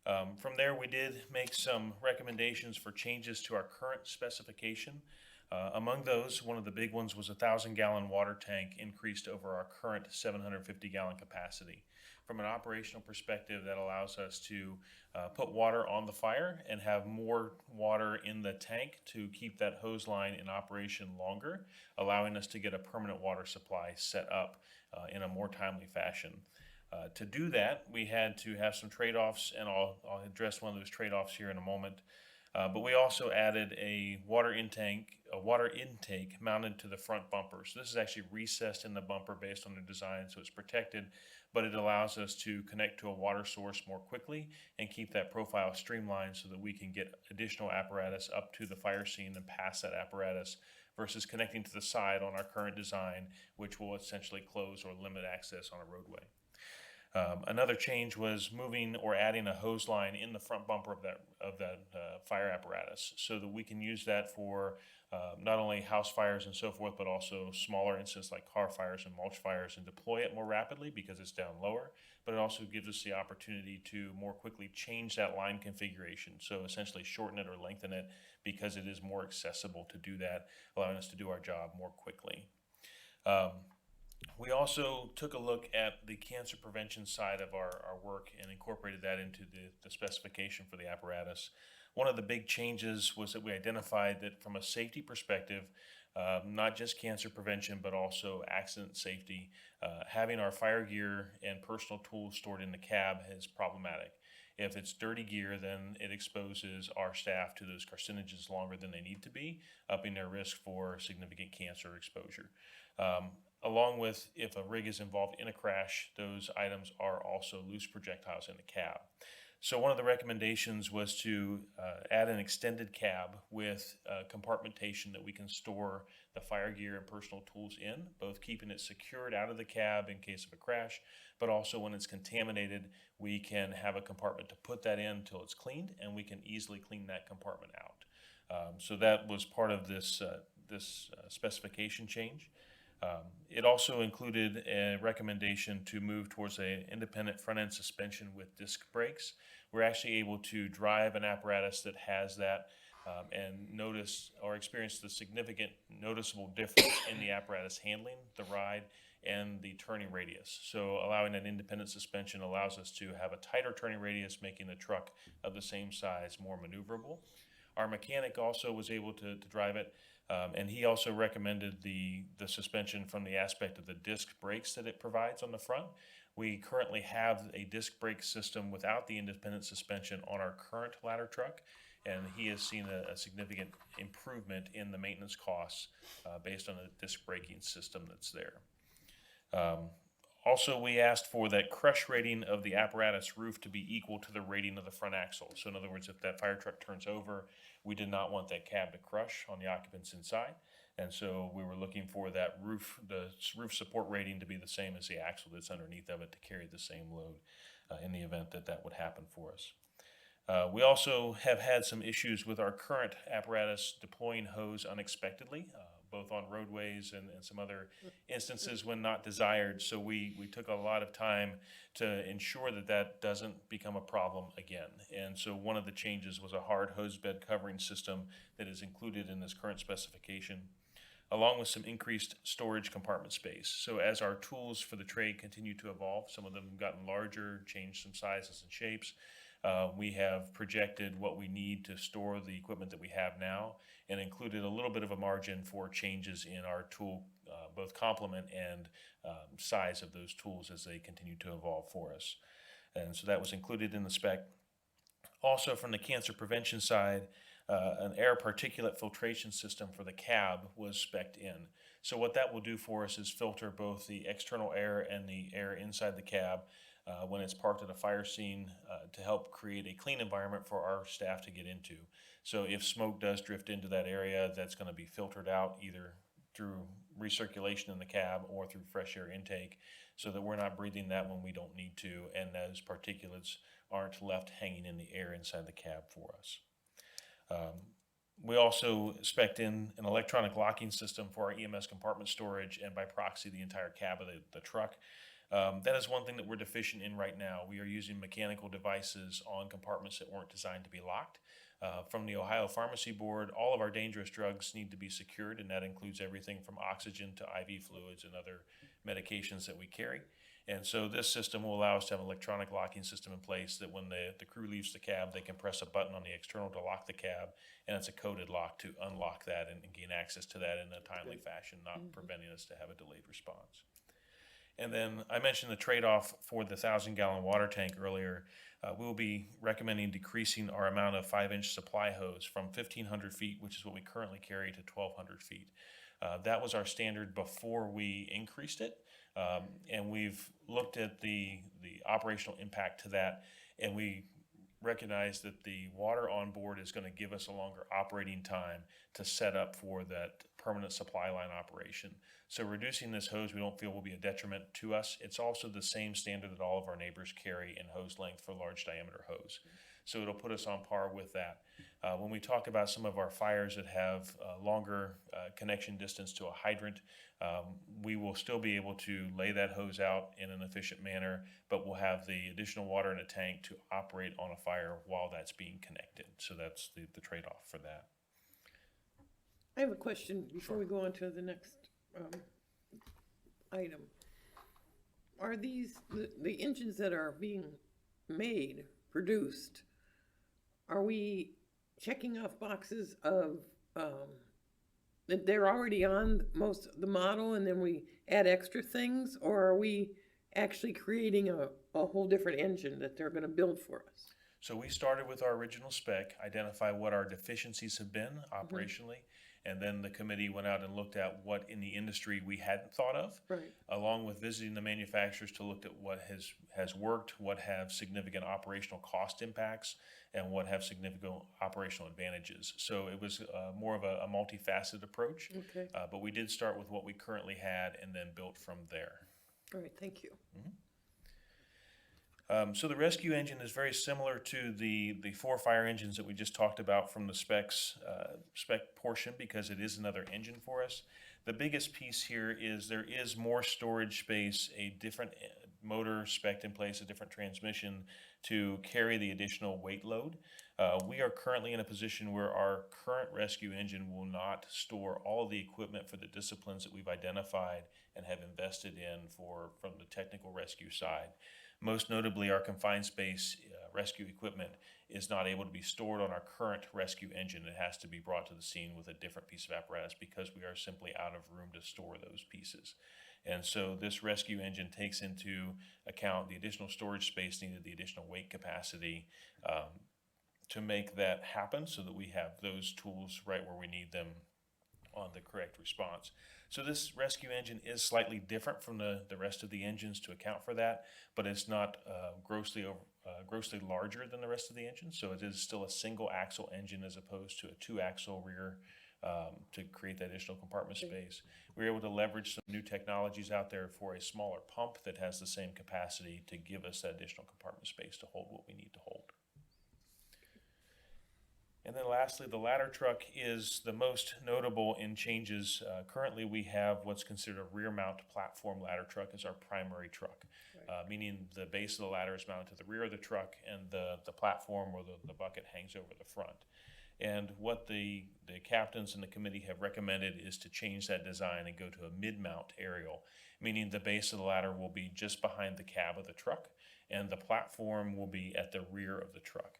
From there, we did make some recommendations for changes to our current specification. Among those, one of the big ones was a 1,000-gallon water tank increased over our current 750-gallon capacity. From an operational perspective, that allows us to put water on the fire and have more water in the tank to keep that hose line in operation longer, allowing us to get a permanent water supply set up in a more timely fashion. To do that, we had to have some trade-offs, and I'll address one of those trade-offs here in a moment. But we also added a water intake mounted to the front bumper. So this is actually recessed in the bumper based on the design, so it's protected, but it allows us to connect to a water source more quickly and keep that profile streamlined so that we can get additional apparatus up to the fire scene and past that apparatus versus connecting to the side on our current design, which will essentially close or limit access on a roadway. Another change was moving or adding a hose line in the front bumper of that fire apparatus so that we can use that for not only house fires and so forth, but also smaller incidents like car fires and mulch fires, and deploy it more rapidly because it's down lower. But it also gives us the opportunity to more quickly change that line configuration. So essentially shorten it or lengthen it because it is more accessible to do that, allowing us to do our job more quickly. We also took a look at the cancer prevention side of our work and incorporated that into the specification for the apparatus. One of the big changes was that we identified that from a safety perspective, not just cancer prevention, but also accident safety, having our fire gear and personal tools stored in the cab is problematic. If it's dirty gear, then it exposes our staff to those carcinogens longer than they need to be, upping their risk for significant cancer exposure. Along with, if a rig is involved in a crash, those items are also loose projectiles in the cab. So one of the recommendations was to add an extended cab with compartmentation that we can store the fire gear and personal tools in, both keeping it secured out of the cab in case of a crash, but also when it's contaminated, we can have a compartment to put that in until it's cleaned, and we can easily clean that compartment out. So that was part of this specification change. It also included a recommendation to move towards an independent front-end suspension with disc brakes. We're actually able to drive an apparatus that has that and notice or experience the significant noticeable difference in the apparatus handling, the ride, and the turning radius. So allowing an independent suspension allows us to have a tighter turning radius, making the truck of the same size more maneuverable. Our mechanic also was able to drive it. And he also recommended the suspension from the aspect of the disc brakes that it provides on the front. We currently have a disc brake system without the independent suspension on our current ladder truck, and he has seen a significant improvement in the maintenance costs based on the disc braking system that's there. Also, we asked for that crush rating of the apparatus roof to be equal to the rating of the front axle. So in other words, if that fire truck turns over, we did not want that cab to crush on the occupants inside. And so we were looking for that the roof support rating to be the same as the axle that's underneath of it to carry the same load in the event that would happen for us. We also have had some issues with our current apparatus deploying hose unexpectedly. both on roadways and some other instances when not desired. So we took a lot of time to ensure that that doesn't become a problem again. And so one of the changes was a hard hose bed covering system that is included in this current specification, along with some increased storage compartment space. So as our tools for the trade continue to evolve, some of them have gotten larger, changed some sizes and shapes. We have projected what we need to store the equipment that we have now and included a little bit of a margin for changes in our tool, both complement and size of those tools as they continue to evolve for us. And so that was included in the spec. Also, from the cancer prevention side, an air particulate filtration system for the cab was spec'd in. So what that will do for us is filter both the external air and the air inside the cab when it's parked at a fire scene to help create a clean environment for our staff to get into. So if smoke does drift into that area, that's going to be filtered out either through recirculation in the cab or through fresh air intake, so that we're not breathing that when we don't need to, and those particulates aren't left hanging in the air inside the cab for us. We also spec'd in an electronic locking system for our EMS compartment storage and by proxy the entire cab of the truck. That is one thing that we're deficient in right now. We are using mechanical devices on compartments that weren't designed to be locked. From the Ohio Pharmacy Board, all of our dangerous drugs need to be secured, and that includes everything from oxygen to IV fluids and other medications that we carry. And so this system will allow us to have an electronic locking system in place that when the crew leaves the cab, they can press a button on the external to lock the cab, and it's a coded lock to unlock that and gain access to that in a timely fashion, not preventing us to have a delayed response. And then I mentioned the trade-off for the 1,000-gallon water tank earlier. We will be recommending decreasing our amount of 5-inch supply hose from 1,500 feet, which is what we currently carry, to 1,200 feet. That was our standard before we increased it. And we've looked at the operational impact to that, and we recognize that the water on board is going to give us a longer operating time to set up for that permanent supply line operation. So reducing this hose we don't feel will be a detriment to us. It's also the same standard that all of our neighbors carry in hose length for large diameter hose. So it'll put us on par with that. When we talk about some of our fires that have longer connection distance to a hydrant, we will still be able to lay that hose out in an efficient manner, but we'll have the additional water in a tank to operate on a fire while that's being connected. So that's the trade-off for that. I have a question before we go on to the next item. Are these, the engines that are being made, produced, are we checking off boxes of that they're already on most of the model and then we add extra things, or are we actually creating a whole different engine that they're going to build for us? So we started with our original spec, identify what our deficiencies have been operationally, and then the committee went out and looked at what in the industry we hadn't thought of, along with visiting the manufacturers to look at what has worked, what have significant operational cost impacts, and what have significant operational advantages. So it was more of a multifaceted approach, but we did start with what we currently had and then built from there. All right, thank you. So the rescue engine is very similar to the 4 fire engines that we just talked about from the spec portion, because it is another engine for us. The biggest piece here is there is more storage space, a different motor spec'd in place, a different transmission to carry the additional weight load. We are currently in a position where our current rescue engine will not store all of the equipment for the disciplines that we've identified and have invested in from the technical rescue side. Most notably, our confined space rescue equipment is not able to be stored on our current rescue engine. It has to be brought to the scene with a different piece of apparatus because we are simply out of room to store those pieces. And so this rescue engine takes into account the additional storage space needed, the additional weight capacity to make that happen so that we have those tools right where we need them on the correct response. So this rescue engine is slightly different from the rest of the engines to account for that, but it's not grossly larger than the rest of the engines. So it is still a single axle engine as opposed to a 2-axle rear to create that additional compartment space. We're able to leverage some new technologies out there for a smaller pump that has the same capacity to give us that additional compartment space to hold what we need to hold. And then lastly, the ladder truck is the most notable in changes. Currently, we have what's considered a rear mount platform ladder truck as our primary truck, meaning the base of the ladder is mounted to the rear of the truck and the platform or the bucket hangs over the front. And what the captains and the committee have recommended is to change that design and go to a mid-mount aerial, meaning the base of the ladder will be just behind the cab of the truck and the platform will be at the rear of the truck.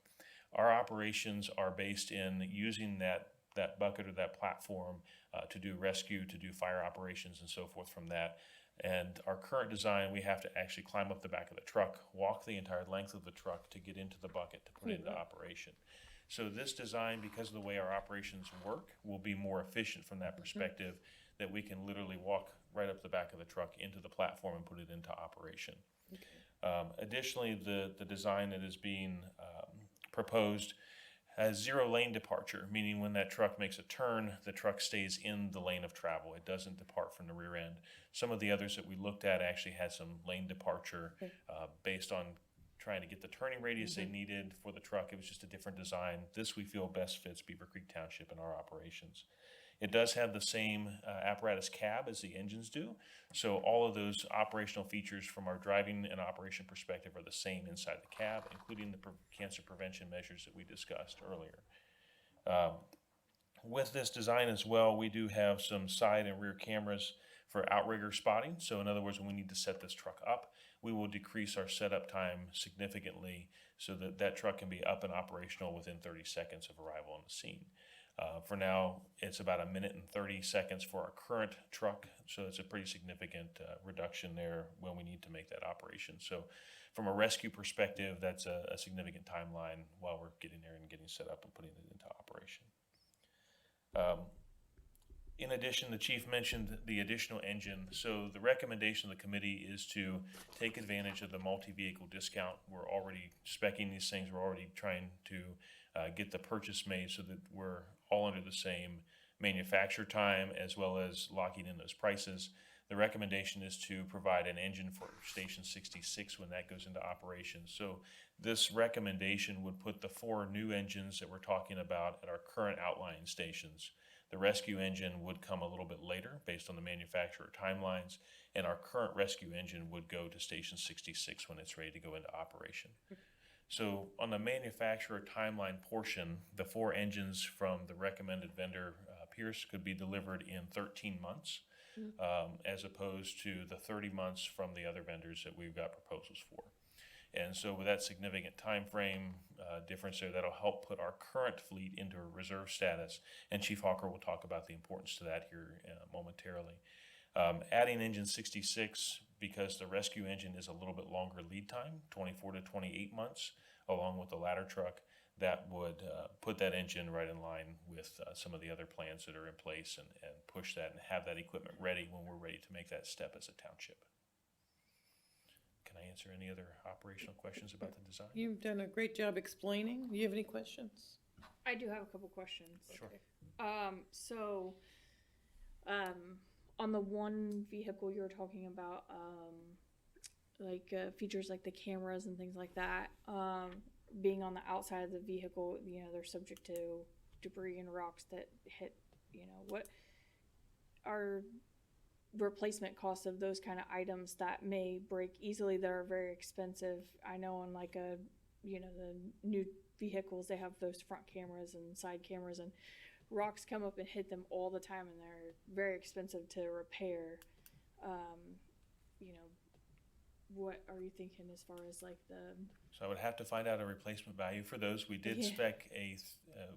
Our operations are based in using that bucket or that platform to do rescue, to do fire operations and so forth from that. And our current design, we have to actually climb up the back of the truck, walk the entire length of the truck to get into the bucket to put it into operation. So this design, because of the way our operations work, will be more efficient from that perspective, that we can literally walk right up the back of the truck into the platform and put it into operation. Additionally, the design that is being proposed has zero lane departure, meaning when that truck makes a turn, the truck stays in the lane of travel. It doesn't depart from the rear end. Some of the others that we looked at actually had some lane departure based on trying to get the turning radius they needed for the truck. It was just a different design. This we feel best fits Beavercreek Township and our operations. It does have the same apparatus cab as the engines do, so all of those operational features from our driving and operation perspective are the same inside the cab, including the cancer prevention measures that we discussed earlier. With this design as well, we do have some side and rear cameras for outrigger spotting. So in other words, when we need to set this truck up, we will decrease our setup time significantly so that that truck can be up and operational within 30 seconds of arrival on the scene. For now, it's about 1 minute and 30 seconds for our current truck, so it's a pretty significant reduction there when we need to make that operation. So from a rescue perspective, that's a significant timeline while we're getting there and getting set up and putting it into operation. In addition, the chief mentioned the additional engine. So the recommendation of the committee is to take advantage of the multi-vehicle discount. We're already speccing these things. We're already trying to get the purchase made so that we're all under the same manufacture time as well as locking in those prices. The recommendation is to provide an engine for Station 66 when that goes into operation. So this recommendation would put the 4 new engines that we're talking about at our current outlying stations. The rescue engine would come a little bit later based on the manufacturer timelines, and our current rescue engine would go to Station 66 when it's ready to go into operation. So on the manufacturer timeline portion, the 4 engines from the recommended vendor, Pierce, could be delivered in 13 months, as opposed to the 30 months from the other vendors that we've got proposals for. And so with that significant time frame difference there, that'll help put our current fleet into a reserve status. And Chief Hawker will talk about the importance to that here momentarily. Adding engine 66, because the rescue engine is a little bit longer lead time, 24 to 28 months, along with the ladder truck, that would put that engine right in line with some of the other plans that are in place and push that and have that equipment ready when we're ready to make that step as a township. Can I answer any other operational questions about the design? You've done a great job explaining. Do you have any questions? I do have a couple questions. Sure. On the one vehicle you were talking about, features like the cameras and things like that, being on the outside of the vehicle, they're subject to debris and rocks that hit, what are replacement costs of those kind of items that may break easily that are very expensive? I know on the new vehicles, they have those front cameras and side cameras, and rocks come up and hit them all the time, and they're very expensive to repair. What are you thinking as far as So I would have to find out a replacement value for those. We did spec a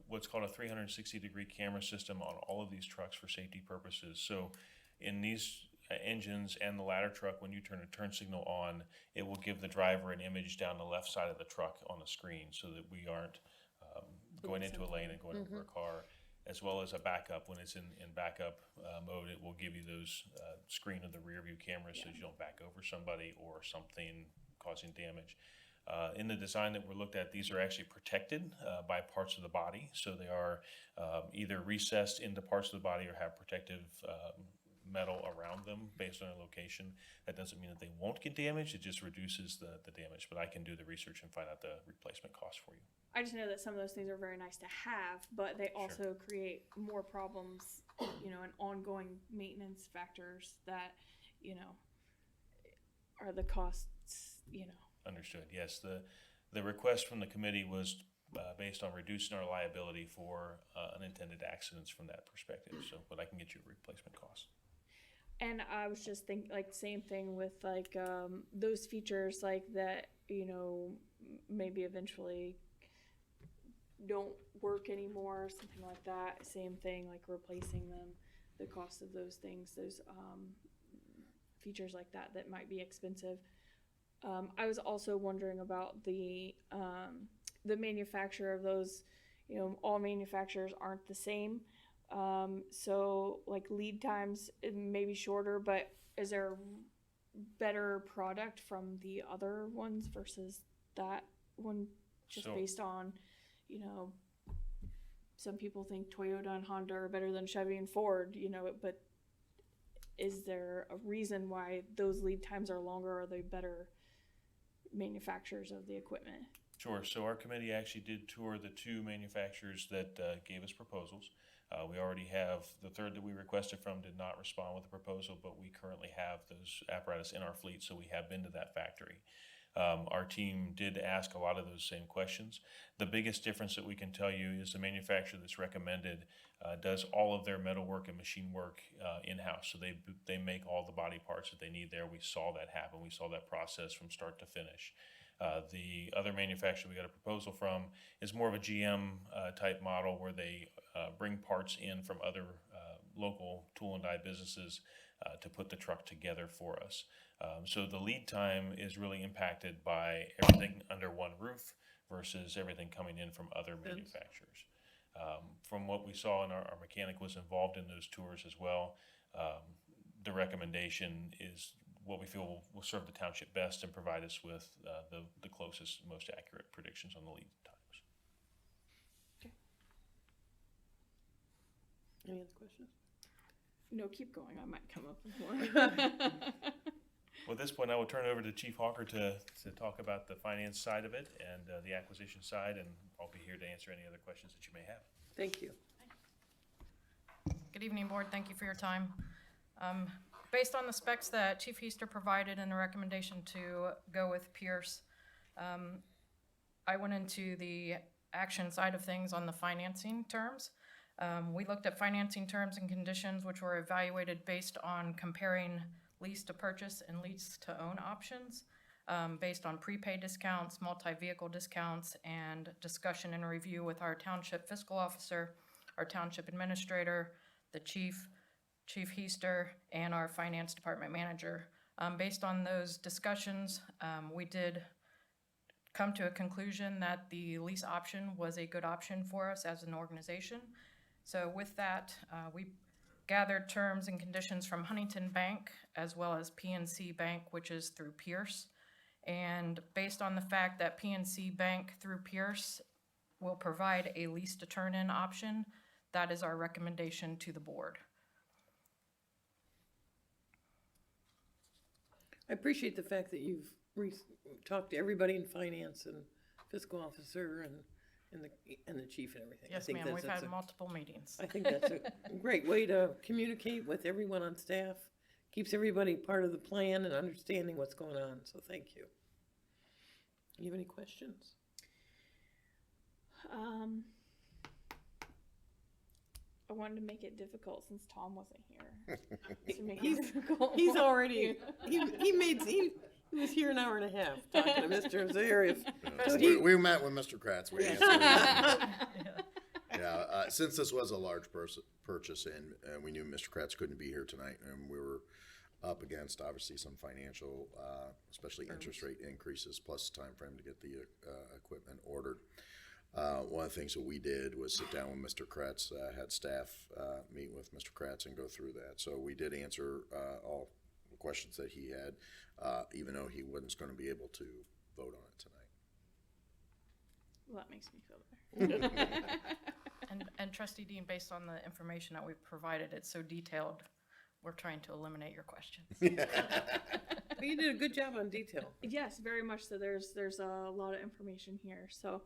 what's called a 360-degree camera system on all of these trucks for safety purposes. So in these engines and the ladder truck, when you turn a turn signal on, it will give the driver an image down the left side of the truck on the screen so that we aren't going into a lane and going over a car, as well as a backup. When it's in backup mode, it will give you those screen of the rear view cameras so you don't back over somebody or something causing damage. In the design that we're looked at, these are actually protected by parts of the body. So they are either recessed into parts of the body or have protective metal around them based on their location. That doesn't mean that they won't get damaged, it just reduces the damage, but I can do the research and find out the replacement cost for you. I just know that some of those things are very nice to have, but they also create more problems, you know, and ongoing maintenance factors that, you know, are the costs, you know. Understood, yes. The request from the committee was based on reducing our liability for unintended accidents from that perspective, so, but I can get you a replacement cost. And I was just thinking, like, same thing with, like, those features, like, that, you know, maybe eventually don't work anymore, something like that. Same thing, like, replacing them, the cost of those things, those features like that that might be expensive. I was also wondering about the manufacturer of those. You know, all manufacturers aren't the same. So like lead times may be shorter, but is there a better product from the other ones versus that one, just based on, you know, some people think Toyota and Honda are better than Chevy and Ford, you know, but is there a reason why those lead times are longer? Are they better manufacturers of the equipment? Sure. So our committee actually did tour the two manufacturers that gave us proposals. We already have the third that we requested from did not respond with a proposal, but we currently have those apparatus in our fleet, so we have been to that factory. Our team did ask a lot of those same questions. The biggest difference that we can tell you is the manufacturer that's recommended does all of their metalwork and machine work in-house. So they make all the body parts that they need there. We saw that happen. We saw that process from start to finish. The other manufacturer we got a proposal from is more of a GM type model where they bring parts in from other local tool and die businesses to put the truck together for us. So the lead time is really impacted by everything under one roof versus everything coming in from other manufacturers. From what we saw, and our mechanic was involved in those tours as well, the recommendation is what we feel will serve the township best and provide us with the closest, most accurate predictions on the lead times. Any other questions? No, keep going. I might come up with more. Well, at this point, I will turn it over to Chief Hawker to talk about the finance side of it and the acquisition side, and I'll be here to answer any other questions that you may have. Thank you. Good evening, Board. Thank you for your time. Based on the specs that Chief Heister provided and the recommendation to go with Pierce, I went into the action side of things on the financing terms. We looked at financing terms and conditions, which were evaluated based on comparing lease to purchase and lease to own options, based on prepaid discounts, multi-vehicle discounts, and discussion and review with our township fiscal officer, our township administrator, the Chief Heister, and our finance department manager. Based on those discussions, we did come to a conclusion that the lease option was a good option for us as an organization. So with that, we gathered terms and conditions from Huntington Bank as well as PNC Bank, which is through Pierce. And based on the fact that PNC Bank through Pierce will provide a lease to turn-in option, that is our recommendation to the board. I appreciate the fact that you've talked to everybody in finance and fiscal officer and the chief and everything. Yes, ma'am, we've had multiple meetings. I think that's a great way to communicate with everyone on staff. Keeps everybody part of the plan and understanding what's going on, so thank you. You have any questions? I wanted to make it difficult since Tom wasn't here. To make it difficult. He's already, he was here an hour and a half talking to Mr. Azariff. So We met with Mr. Kratz. We answered. Yeah, since this was a large purchase and we knew Mr. Kratz couldn't be here tonight, and we were up against obviously some financial, especially interest rate increases, plus time frame to get the equipment ordered. One of the things that we did was sit down with Mr. Kratz, had staff meet with Mr. Kratz and go through that. So we did answer all the questions that he had, even though he wasn't going to be able to vote on it tonight. Well, that makes me feel better. And Trustee Dean, based on the information that we've provided, it's so detailed. we're trying to eliminate your questions. You did a good job on detail. Yes, very much so. There's a lot of information here. So,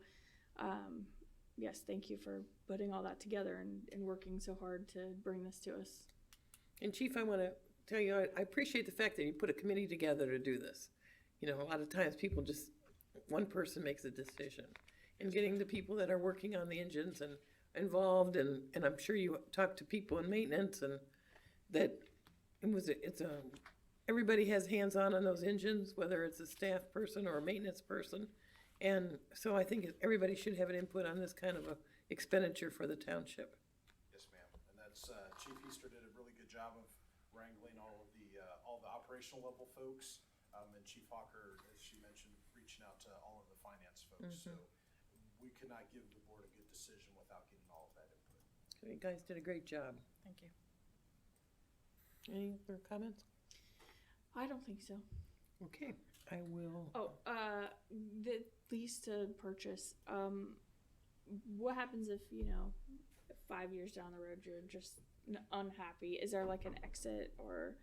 yes, thank you for putting all that together and working so hard to bring this to us. And Chief, I want to tell you, I appreciate the fact that you put a committee together to do this. You know, a lot of times people just, one person makes a decision. And getting the people that are working on the engines and involved, and I'm sure you talked to people in maintenance, and that everybody has hands-on those engines, whether it's a staff person or a maintenance person. And so I think everybody should have an input on this kind of a expenditure for the township. Yes, ma'am. And that's, Chief Easter did a really good job of wrangling all the operational level folks. And Chief Hawker, as she mentioned, reaching out to all of the finance folks. So we could not give the board a good decision without getting all of that input. You guys did a great job. Thank you. Any other comments? I don't think so. Okay, I will. Oh, the lease to purchase. What happens if 5 years down the road you're just unhappy? Is there like an exit or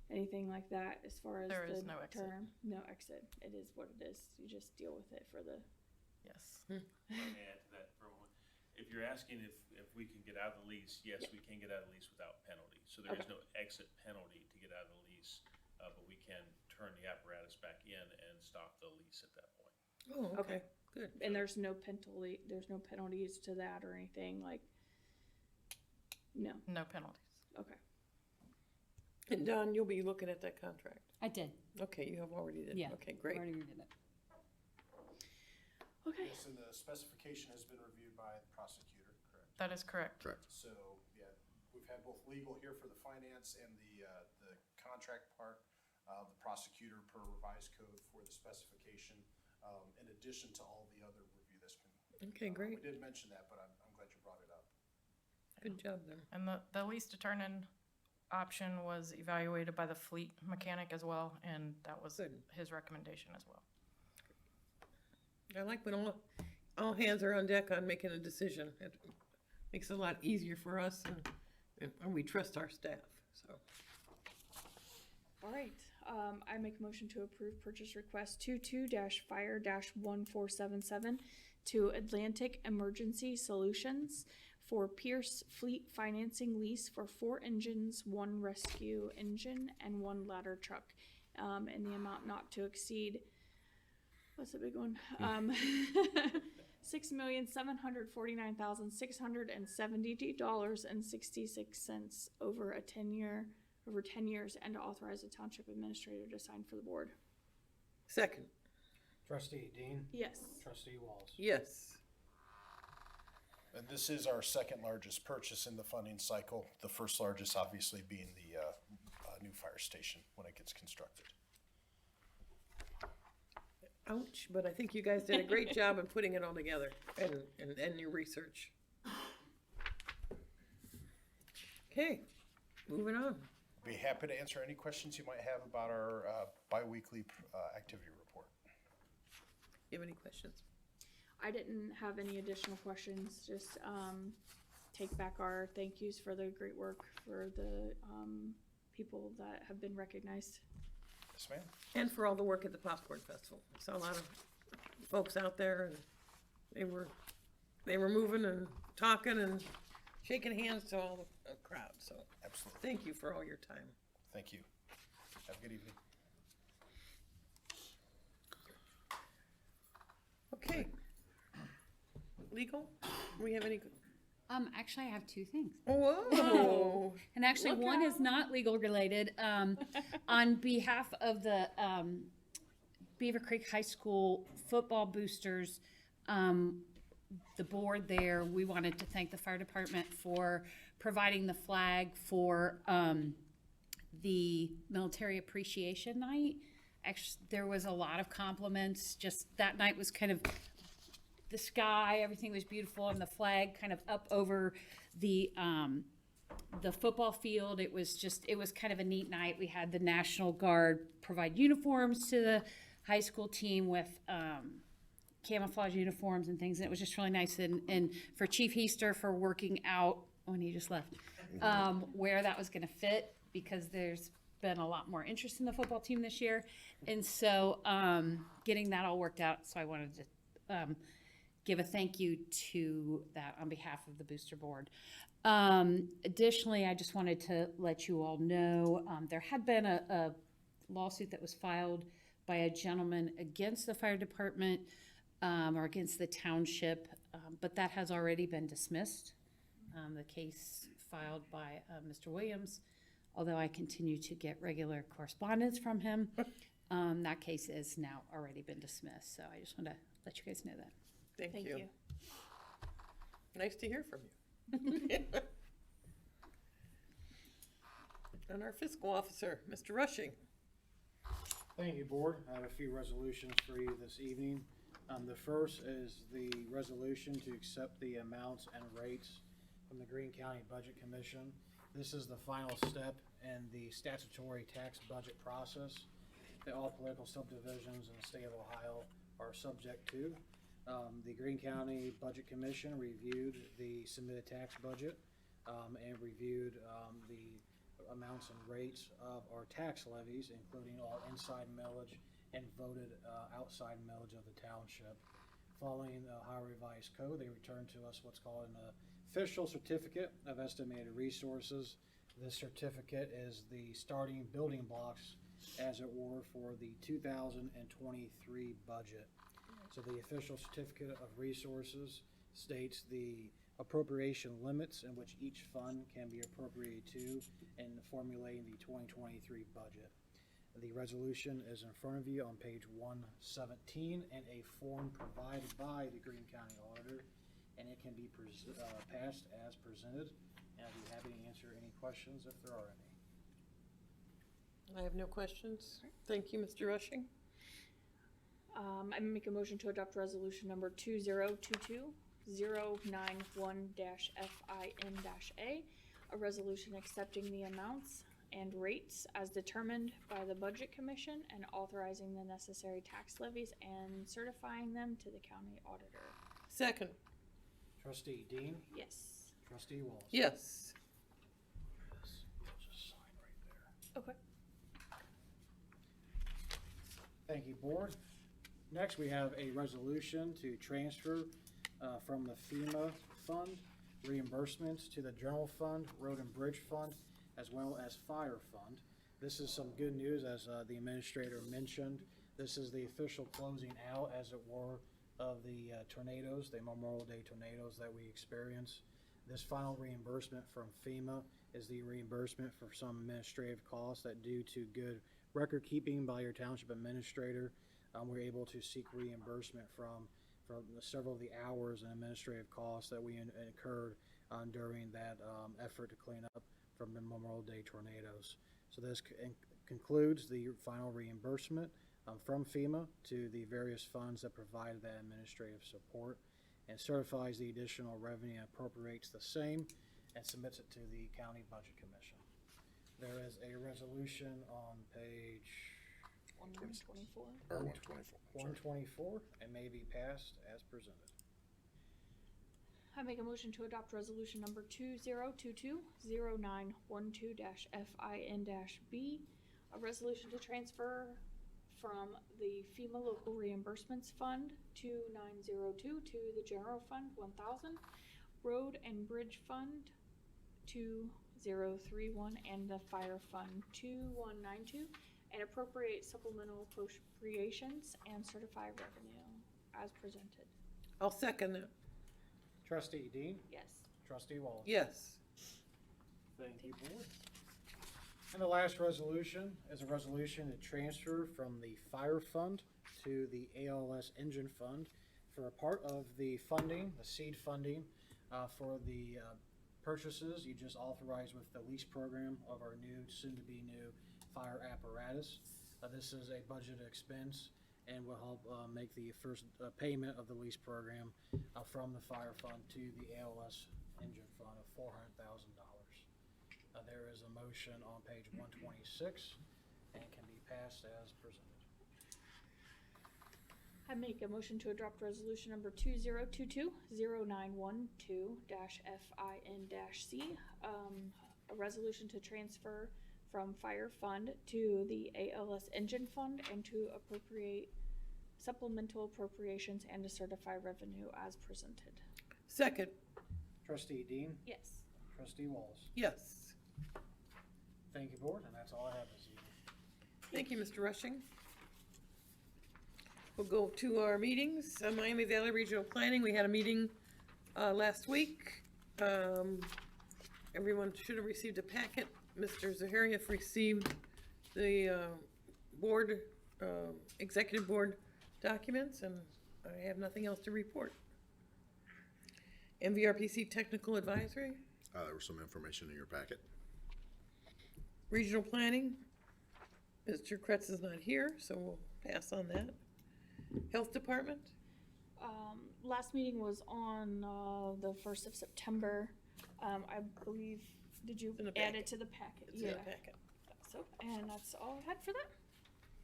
anything like that as far as There the is no exit. term? No exit. It is what it is. You just deal with it for the. Yes. Let me add to that for a moment. If you're asking if we can get out of the lease, yes, we can get out of the lease without penalty. So there is no exit penalty to get out of the lease, but we can turn the apparatus back in and stop the lease at that point. Oh, okay, good. And there's no penalty. There's no penalties to that or anything like. No. No penalties. Okay. And Don, you'll be looking at that contract. I did. Okay, you have already did. Yeah. Okay, great. Already redid it. Okay. Yes, and the specification has been reviewed by the prosecutor, correct? That is correct. Correct. So, yeah, we've had both legal here for the finance and the contract part, the prosecutor per revised code for the specification, in addition to all the other review that's been. Okay, great. We did mention that, but I'm glad you brought it up. Good job then. And the lease to turn in option was evaluated by the fleet mechanic as well, and that was Good. his recommendation as well. I like when all hands are on deck on making a decision. It makes it a lot easier for us, and we trust our staff, so. All right. I make a motion to approve purchase request 22-fire-1477 to Atlantic Emergency Solutions for Pierce Fleet Financing Lease for 4 engines, 1 rescue engine, and 1 ladder truck, in the amount not to exceed. What's the big one? $6,749,672.66 over 10 years, and to authorize the township administrator to sign for the board. Second, Trustee Dean. Yes. Trustee Walls. yes. And this is our second largest purchase in the funding cycle. The first largest obviously being the new fire station when it gets constructed. Ouch, but I think you guys did a great job in putting it all together and your research. Okay, moving on. Be happy to answer any questions you might have about our biweekly activity report. You have any questions? I didn't have any additional questions, just take back our thank yous for the great work for the people that have been recognized. Yes, ma'am. And for all the work at the Popcorn Festival. I saw a lot of folks out there, and they were moving and talking and shaking hands to all the crowd, so. Absolutely. Thank you for all your time. Thank you. Have a good evening. Okay. Legal? We have any? Actually, I have 2 things. Whoa. And actually, Look one out. is not legal related. On behalf of the Beavercreek High School football boosters, the board there, we wanted to thank the fire department for providing the flag for the Military Appreciation Night. Actually, there was a lot of compliments. Just that night was kind of the sky, everything was beautiful, and the flag kind of up over the football field. It was kind of a neat night. We had the National Guard provide uniforms to the high school team with camouflage uniforms and things, and it was just really nice. And for Chief Easter for working out when he just left, where that was gonna fit, because there's been a lot more interest in the football team this year. And so, getting that all worked out, so I wanted to, give a thank you to that on behalf of the Booster Board. Additionally, I just wanted to let you all know, there had been a lawsuit that was filed by a gentleman against the fire department, or against the township, but that has already been dismissed. The case filed by Mr. Williams, although I continue to get regular correspondence from him, that case is now already been dismissed. So I just want to let you guys know that. Thank you. Nice to hear from you. And our fiscal officer, Mr. Rushing. Thank you, Board. I have a few resolutions for you this evening. The first is the resolution to accept the amounts and rates from the Greene County Budget Commission. This is the final step in the statutory tax budget process that all political subdivisions in the state of Ohio are subject to. The Greene County Budget Commission reviewed the submitted tax budget and reviewed the amounts and rates of our tax levies, including all inside millage and voted outside millage of the township. Following the Ohio Revised Code, they returned to us what's called an official certificate of estimated resources. This certificate is the starting building blocks, as it were, for the 2023 budget. So the official certificate of resources states the appropriation limits in which each fund can be appropriated to in formulating the 2023 budget. The resolution is in front of you on page 117 in a form provided by the Greene County Auditor, and it can be passed as presented. And I'll be happy to answer any questions if there are any. I have no questions. Thank you, Mr. Rushing. I make a motion to adopt resolution number 2022-091-FIN-A, a resolution accepting the amounts and rates as determined by the Budget Commission and authorizing the necessary tax levies and certifying them to the county auditor. Second. Trustee Dean, Yes. Trustee Wallace. Yes. Just sign right there. Okay. Thank you, Board. Next, we have a resolution to transfer from the FEMA fund reimbursements to the general fund, road and bridge fund, as well as fire fund. This is some good news, as the administrator mentioned. This is the official closing out, as it were, of the tornadoes, the Memorial Day tornadoes that we experienced. This final reimbursement from FEMA is the reimbursement for some administrative costs that, due to good record keeping by your township administrator, we're able to seek reimbursement from several of the hours and administrative costs that we incurred during that effort to clean up from the Memorial Day tornadoes. So this concludes the final reimbursement from FEMA to the various funds that provide that administrative support, and certifies the additional revenue and appropriates the same and submits it to the County Budget Commission. There is a resolution on page 124. Or 124. 124 and may be passed as presented. I make a motion to adopt resolution number 2022-0912-FIN-B, a resolution to transfer from the FEMA Local Reimbursements Fund 2902 to the General Fund 1000, Road and Bridge Fund 2031, and the Fire Fund 2192, and appropriate supplemental appropriations and certify revenue as presented. I'll second that. Trustee Dean, Yes. Trustee Wallace. Yes. Thank you, Board. And the last resolution is a resolution to transfer from the Fire Fund to the ALS Engine Fund for a part of the funding, the seed funding, for the purchases you just authorized with the lease program of our new, soon-to-be new fire apparatus. This is a budget expense and will help make the first payment of the lease program from the Fire Fund to the ALS Engine Fund of $400,000. There is a motion on page 126 and can be passed as presented. I make a motion to adopt resolution number 2022-0912-FIN-C, a resolution to transfer from fire fund to the ALS engine fund and to appropriate supplemental appropriations and to certify revenue as presented. Second. Trustee Dean, Yes. trustee Wallace. Yes. Thank you, board, and that's all I have this evening. Thank you, Mr. Rushing. We'll go to our meetings. Miami Valley Regional Planning, we had a meeting last week. Everyone should have received a packet. Mr. Zaharieff received the board, executive board documents, and I have nothing else to report. MVRPC Technical Advisory, There was some information in your packet. Regional Planning. Mr. Kretz is not here, so we'll pass on that. Health Department, Last meeting was on the 1st of September. I believe, did you in the add packet. it to the packet? It's in the packet. So, and that's all I had for that.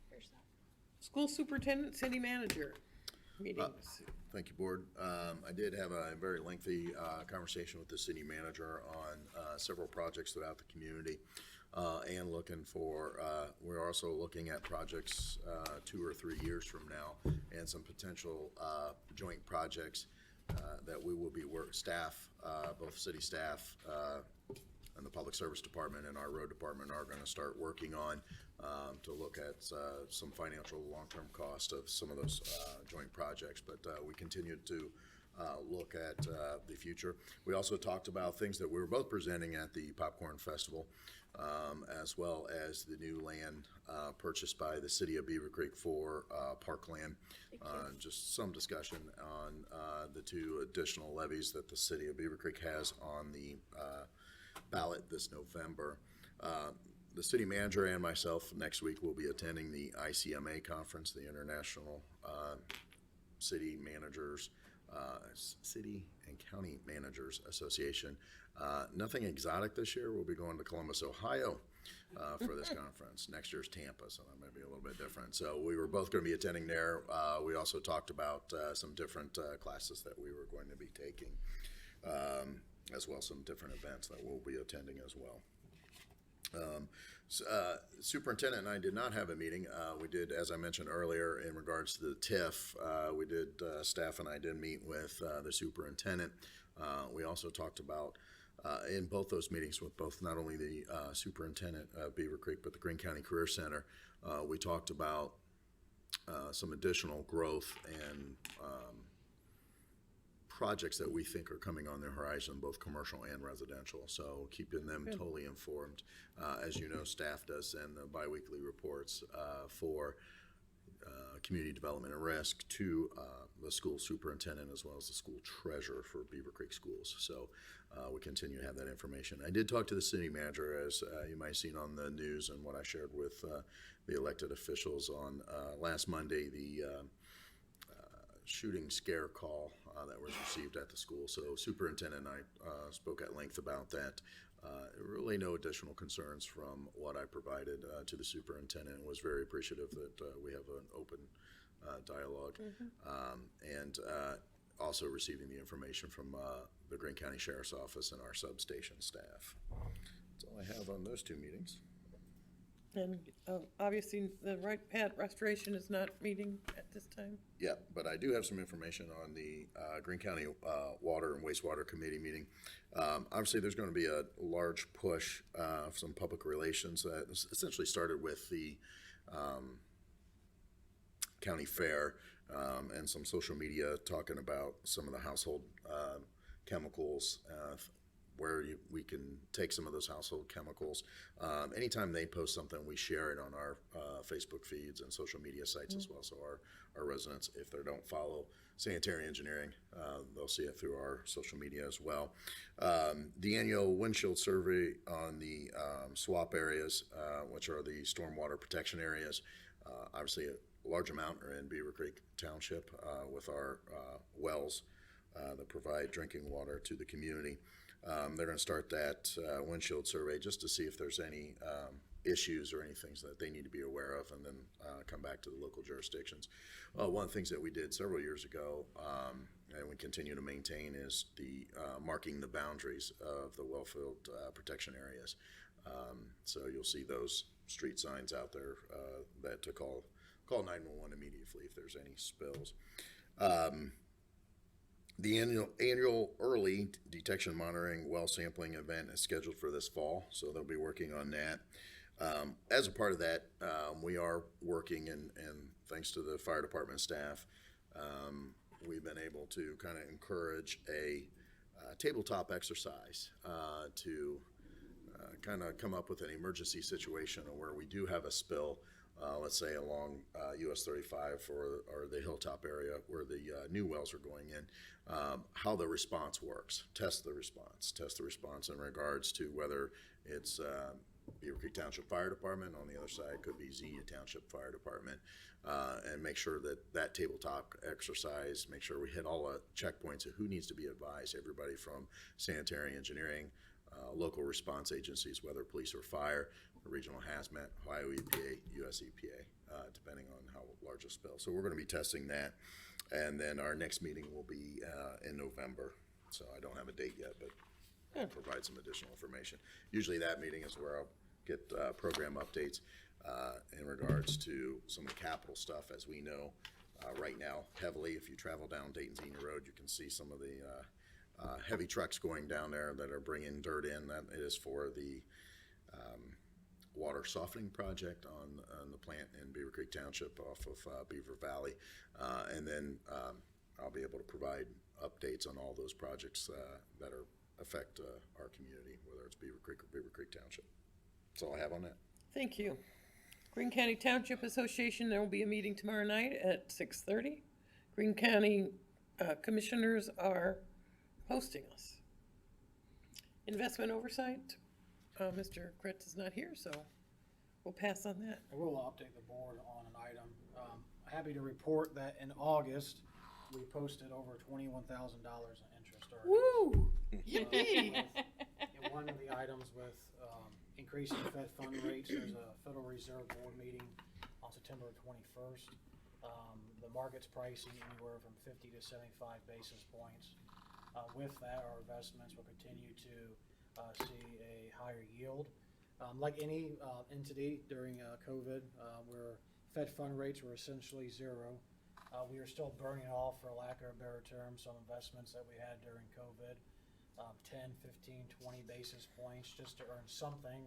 There's that. School Superintendent, City Manager meetings. Thank you, Board. I did have a very lengthy conversation with the city manager on several projects throughout the community, and looking for, we're also looking at projects 2 or 3 years from now, and some potential joint projects that we will be staff, both city staff and the Public Service Department and our Road Department are going to start working on to look at some financial long-term cost of some of those joint projects. But we continue to look at the future. We also talked about things that we were both presenting at the Popcorn Festival, as well as the new land purchased by the city of Beavercreek for parkland. Just some discussion on the 2 additional levies that the city of Beavercreek has on the ballot this November. The city manager and myself next week will be attending the ICMA conference, the International City Managers, City and County Managers Association. Nothing exotic this year. We'll be going to Columbus, Ohio for this conference. Next year's Tampa, so that might be a little bit different. So we were both going to be attending there. We also talked about some different classes that we were going to be taking, as well as some different events that we'll be attending as well. Superintendent and I did not have a meeting. We did, as I mentioned earlier, in regards to the TIF, we did, staff and I did meet with the superintendent. We also talked about, in both those meetings with both not only the superintendent of Beavercreek, but the Greene County Career Center, we talked about some additional growth and projects that we think are coming on the horizon, both commercial and residential. So keeping them totally informed. As you know, staff does send the biweekly reports for community development and risk to the school superintendent as well as the school treasurer for Beavercreek schools. So we continue to have that information. I did talk to the city manager, as you might have seen on the news and what I shared with the elected officials on last Monday, the shooting scare call that was received at the school. So superintendent and I spoke at length about that. Really no additional concerns from what I provided to the superintendent. Was very appreciative that we have an open dialogue. And also receiving the information from the Greene County Sheriff's Office and our substation staff. That's all I have on those 2 meetings. And obviously, the Right Path Restoration is not meeting at this time. Yeah, but I do have some information on the Greene County Water and Wastewater Committee meeting. Obviously, there's going to be a large push of some public relations that essentially started with the county fair and some social media talking about some of the household chemicals, where we can take some of those household chemicals. Anytime they post something, we share it on our Facebook feeds and social media sites as well. So our residents, if they don't follow sanitary engineering, they'll see it through our social media as well. The annual windshield survey on the swamp areas, which are the stormwater protection areas, obviously a large amount are in Beavercreek Township with our wells that provide drinking water to the community. They're going to start that windshield survey just to see if there's any issues or any things that they need to be aware of, and then come back to the local jurisdictions. One of the things that we did several years ago, and we continue to maintain, is the marking the boundaries of the wellfield protection areas. So you'll see those street signs out there that to call 911 immediately if there's any spills. The annual early detection monitoring well sampling event is scheduled for this fall, so they'll be working on that. As a part of that, we are working, and thanks to the fire department staff, we've been able to kind of encourage a tabletop exercise to kind of come up with an emergency situation where we do have a spill, let's say along US 35 or the hilltop area where the new wells are going in, how the response works. Test the response in regards to whether it's Beavercreek Township Fire Department. On the other side could be Xenia Township Fire Department, and make sure that tabletop exercise, make sure we hit all the checkpoints of who needs to be advised, everybody from sanitary engineering, local response agencies, whether police or fire, regional hazmat, Ohio EPA, US EPA, depending on how large a spill. So we're going to be testing that, and then our next meeting will be in November. So I don't have a date yet, but I'll provide some additional information. Usually that meeting is where I'll get program updates in regards to some of the capital stuff. As we know right now, heavily, if you travel down Dayton-Xenia Road, you can see some of the heavy trucks going down there that are bringing dirt in. That is for the water softening project on the plant in Beavercreek Township off of Beaver Valley. And then I'll be able to provide updates on all those projects that affect our community, whether it's Beavercreek or Beavercreek Township. That's all I have on that. Thank you. Greene County Township Association, there will be a meeting tomorrow night at 6:30. Greene County commissioners are hosting us. Investment oversight, Mr. Kretz is not here, so we'll pass on that. I will update the board on an item. Happy to report that in August, we posted over $21,000 in interest earnings. Woo! Yippee! And one of the items with increasing Fed fund rates, there's a Federal Reserve Board meeting on September 21st. The market's pricing anywhere from 50 to 75 basis points. With that, our investments will continue to see a higher yield. Like any entity during COVID, where Fed fund rates were essentially zero, we are still burning off, for lack of a better term, some investments that we had during COVID. 10, 15, 20 basis points just to earn something,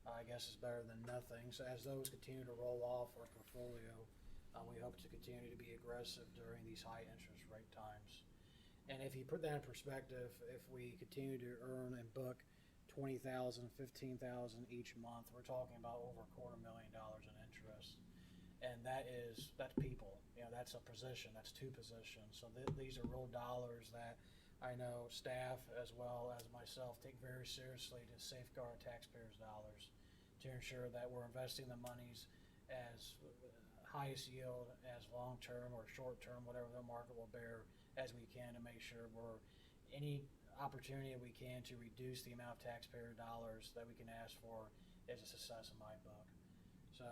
I guess is better than nothing. So as those continue to roll off our portfolio, we hope to continue to be aggressive during these high interest rate times. And if you put that in perspective, if we continue to earn and book $20,000, $15,000 each month, we're talking about over $250,000 in interest. And that's people, that's a position, that's two positions. So these are real dollars that I know staff as well as myself take very seriously to safeguard taxpayers' dollars, to ensure that we're investing the monies as highest yield, as long-term or short-term, whatever the market will bear, as we can, to make sure we're any opportunity we can to reduce the amount of taxpayer dollars that we can ask for is a success in my book. So,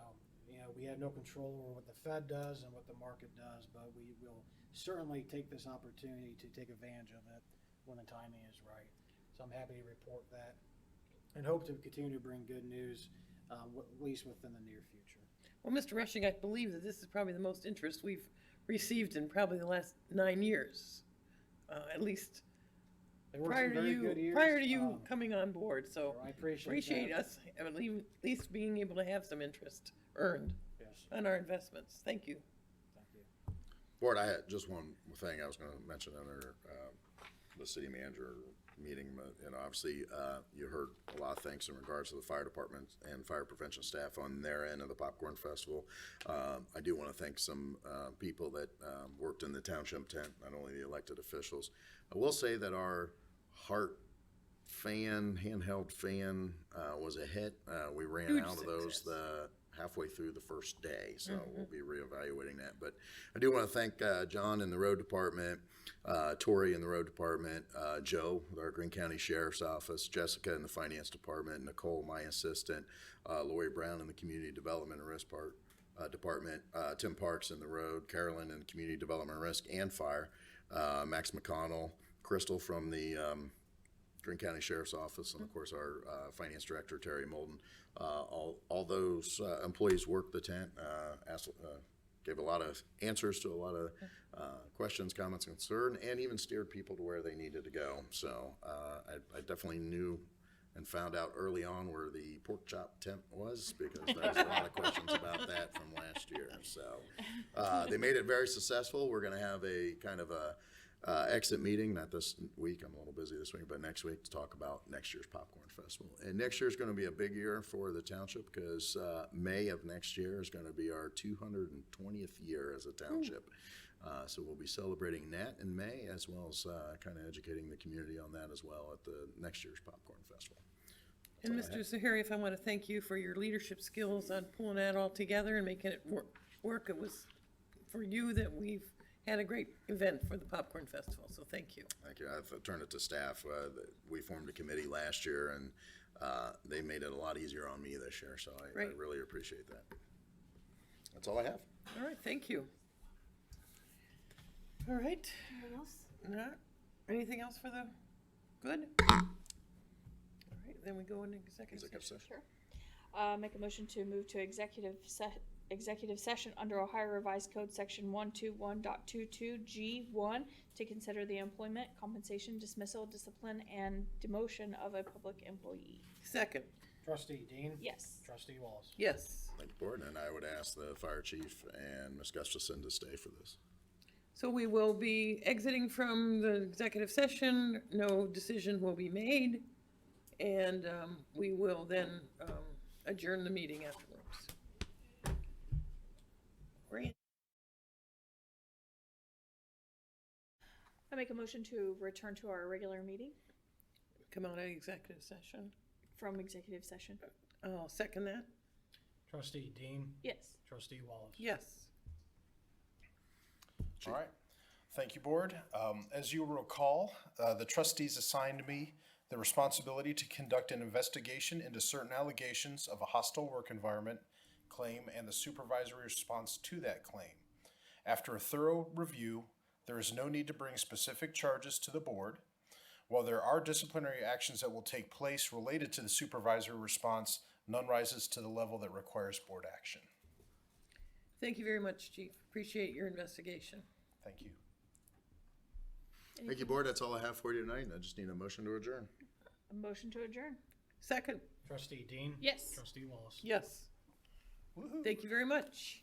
we have no control over what the Fed does and what the market does, but we will certainly take this opportunity to take advantage of it when the timing is right. So I'm happy to report that and hope to continue to bring good news, at least within the near future. Well, Mr. Rushing, I believe that this is probably the most interest we've received in probably the last 9 years, at least prior to you coming on board. So I appreciate us at least being able to have some interest earned on our investments. Thank you. Board, I had just one thing I was going to mention under the city manager meeting. Obviously, you heard a lot of thanks in regards to the fire department and fire prevention staff on their end of the Popcorn Festival. I do want to thank some people that worked in the township tent, not only the elected officials. I will say that our Hart handheld fan was a hit. We ran Huge out of those success. halfway through the first day, so we'll be reevaluating that. But I do want to thank John in the road department, Tori in the road department, Joe with our Greene County Sheriff's Office, Jessica in the finance department, Nicole, my assistant, Lori Brown in the community development and risk department, Tim Parks in the road, Carolyn in community development and risk and fire, Max McConnell, Crystal from the Greene County Sheriff's Office, and of course our finance director Terry Molden. All those employees worked the tent, gave a lot of answers to a lot of questions, comments, and concern, and even steered people to where they needed to go. So I definitely knew and found out early on where the pork chop tent was, because there was a lot of questions about that from last year. So they made it very successful. We're going to have a kind of a exit meeting, not this week, I'm a little busy this week, but next week, to talk about next year's Popcorn Festival. And next year is going to be a big year for the township, because May of next year is going to be our 220th year as a township. So we'll be celebrating that in May, as well as kind of educating the community on that as well at the next year's Popcorn Festival. And Mr. Zahariaf, I want to thank you for your leadership skills on pulling that all together and making it work. It was for you that we've had a great event for the Popcorn Festival, so thank you. Thank you. I've turned it to staff. We formed a committee last year, and they made it a lot easier on me this year, so I really appreciate that. That's all I have. All right, thank you. All right. Anything else? No? Anything else for the good? All right, then we go into executive session. Sure. Make a motion to move to executive session under Ohio Revised Code Section 121.22G1 to consider the employment, compensation, dismissal, discipline, and demotion of a public employee. Second. Trustee Dean? Yes. Trustee Wallace? Yes. Thank you, Board, and I would ask the fire chief and Ms. Gustafson to stay for this. So we will be exiting from the executive session. No decision will be made. And we will then adjourn the meeting afterwards. Great. I make a motion to return to our regular meeting Come out of executive session. from executive session. I'll second that. Trustee Dean? Yes. Trustee Wallace? Yes. All right. Thank you, Board. As you will recall, the trustees assigned me the responsibility to conduct an investigation into certain allegations of a hostile work environment claim and the supervisory response to that claim. After a thorough review, there is no need to bring specific charges to the Board. While there are disciplinary actions that will take place related to the supervisory response, none rises to the level that requires Board action. Thank you very much, Chief. Appreciate your investigation. Thank you. Thank you, Board. That's all I have for you tonight. I just need a motion to adjourn. A motion to adjourn. Second. Trustee Dean? Yes. Trustee Wallace? Yes. Thank you very much.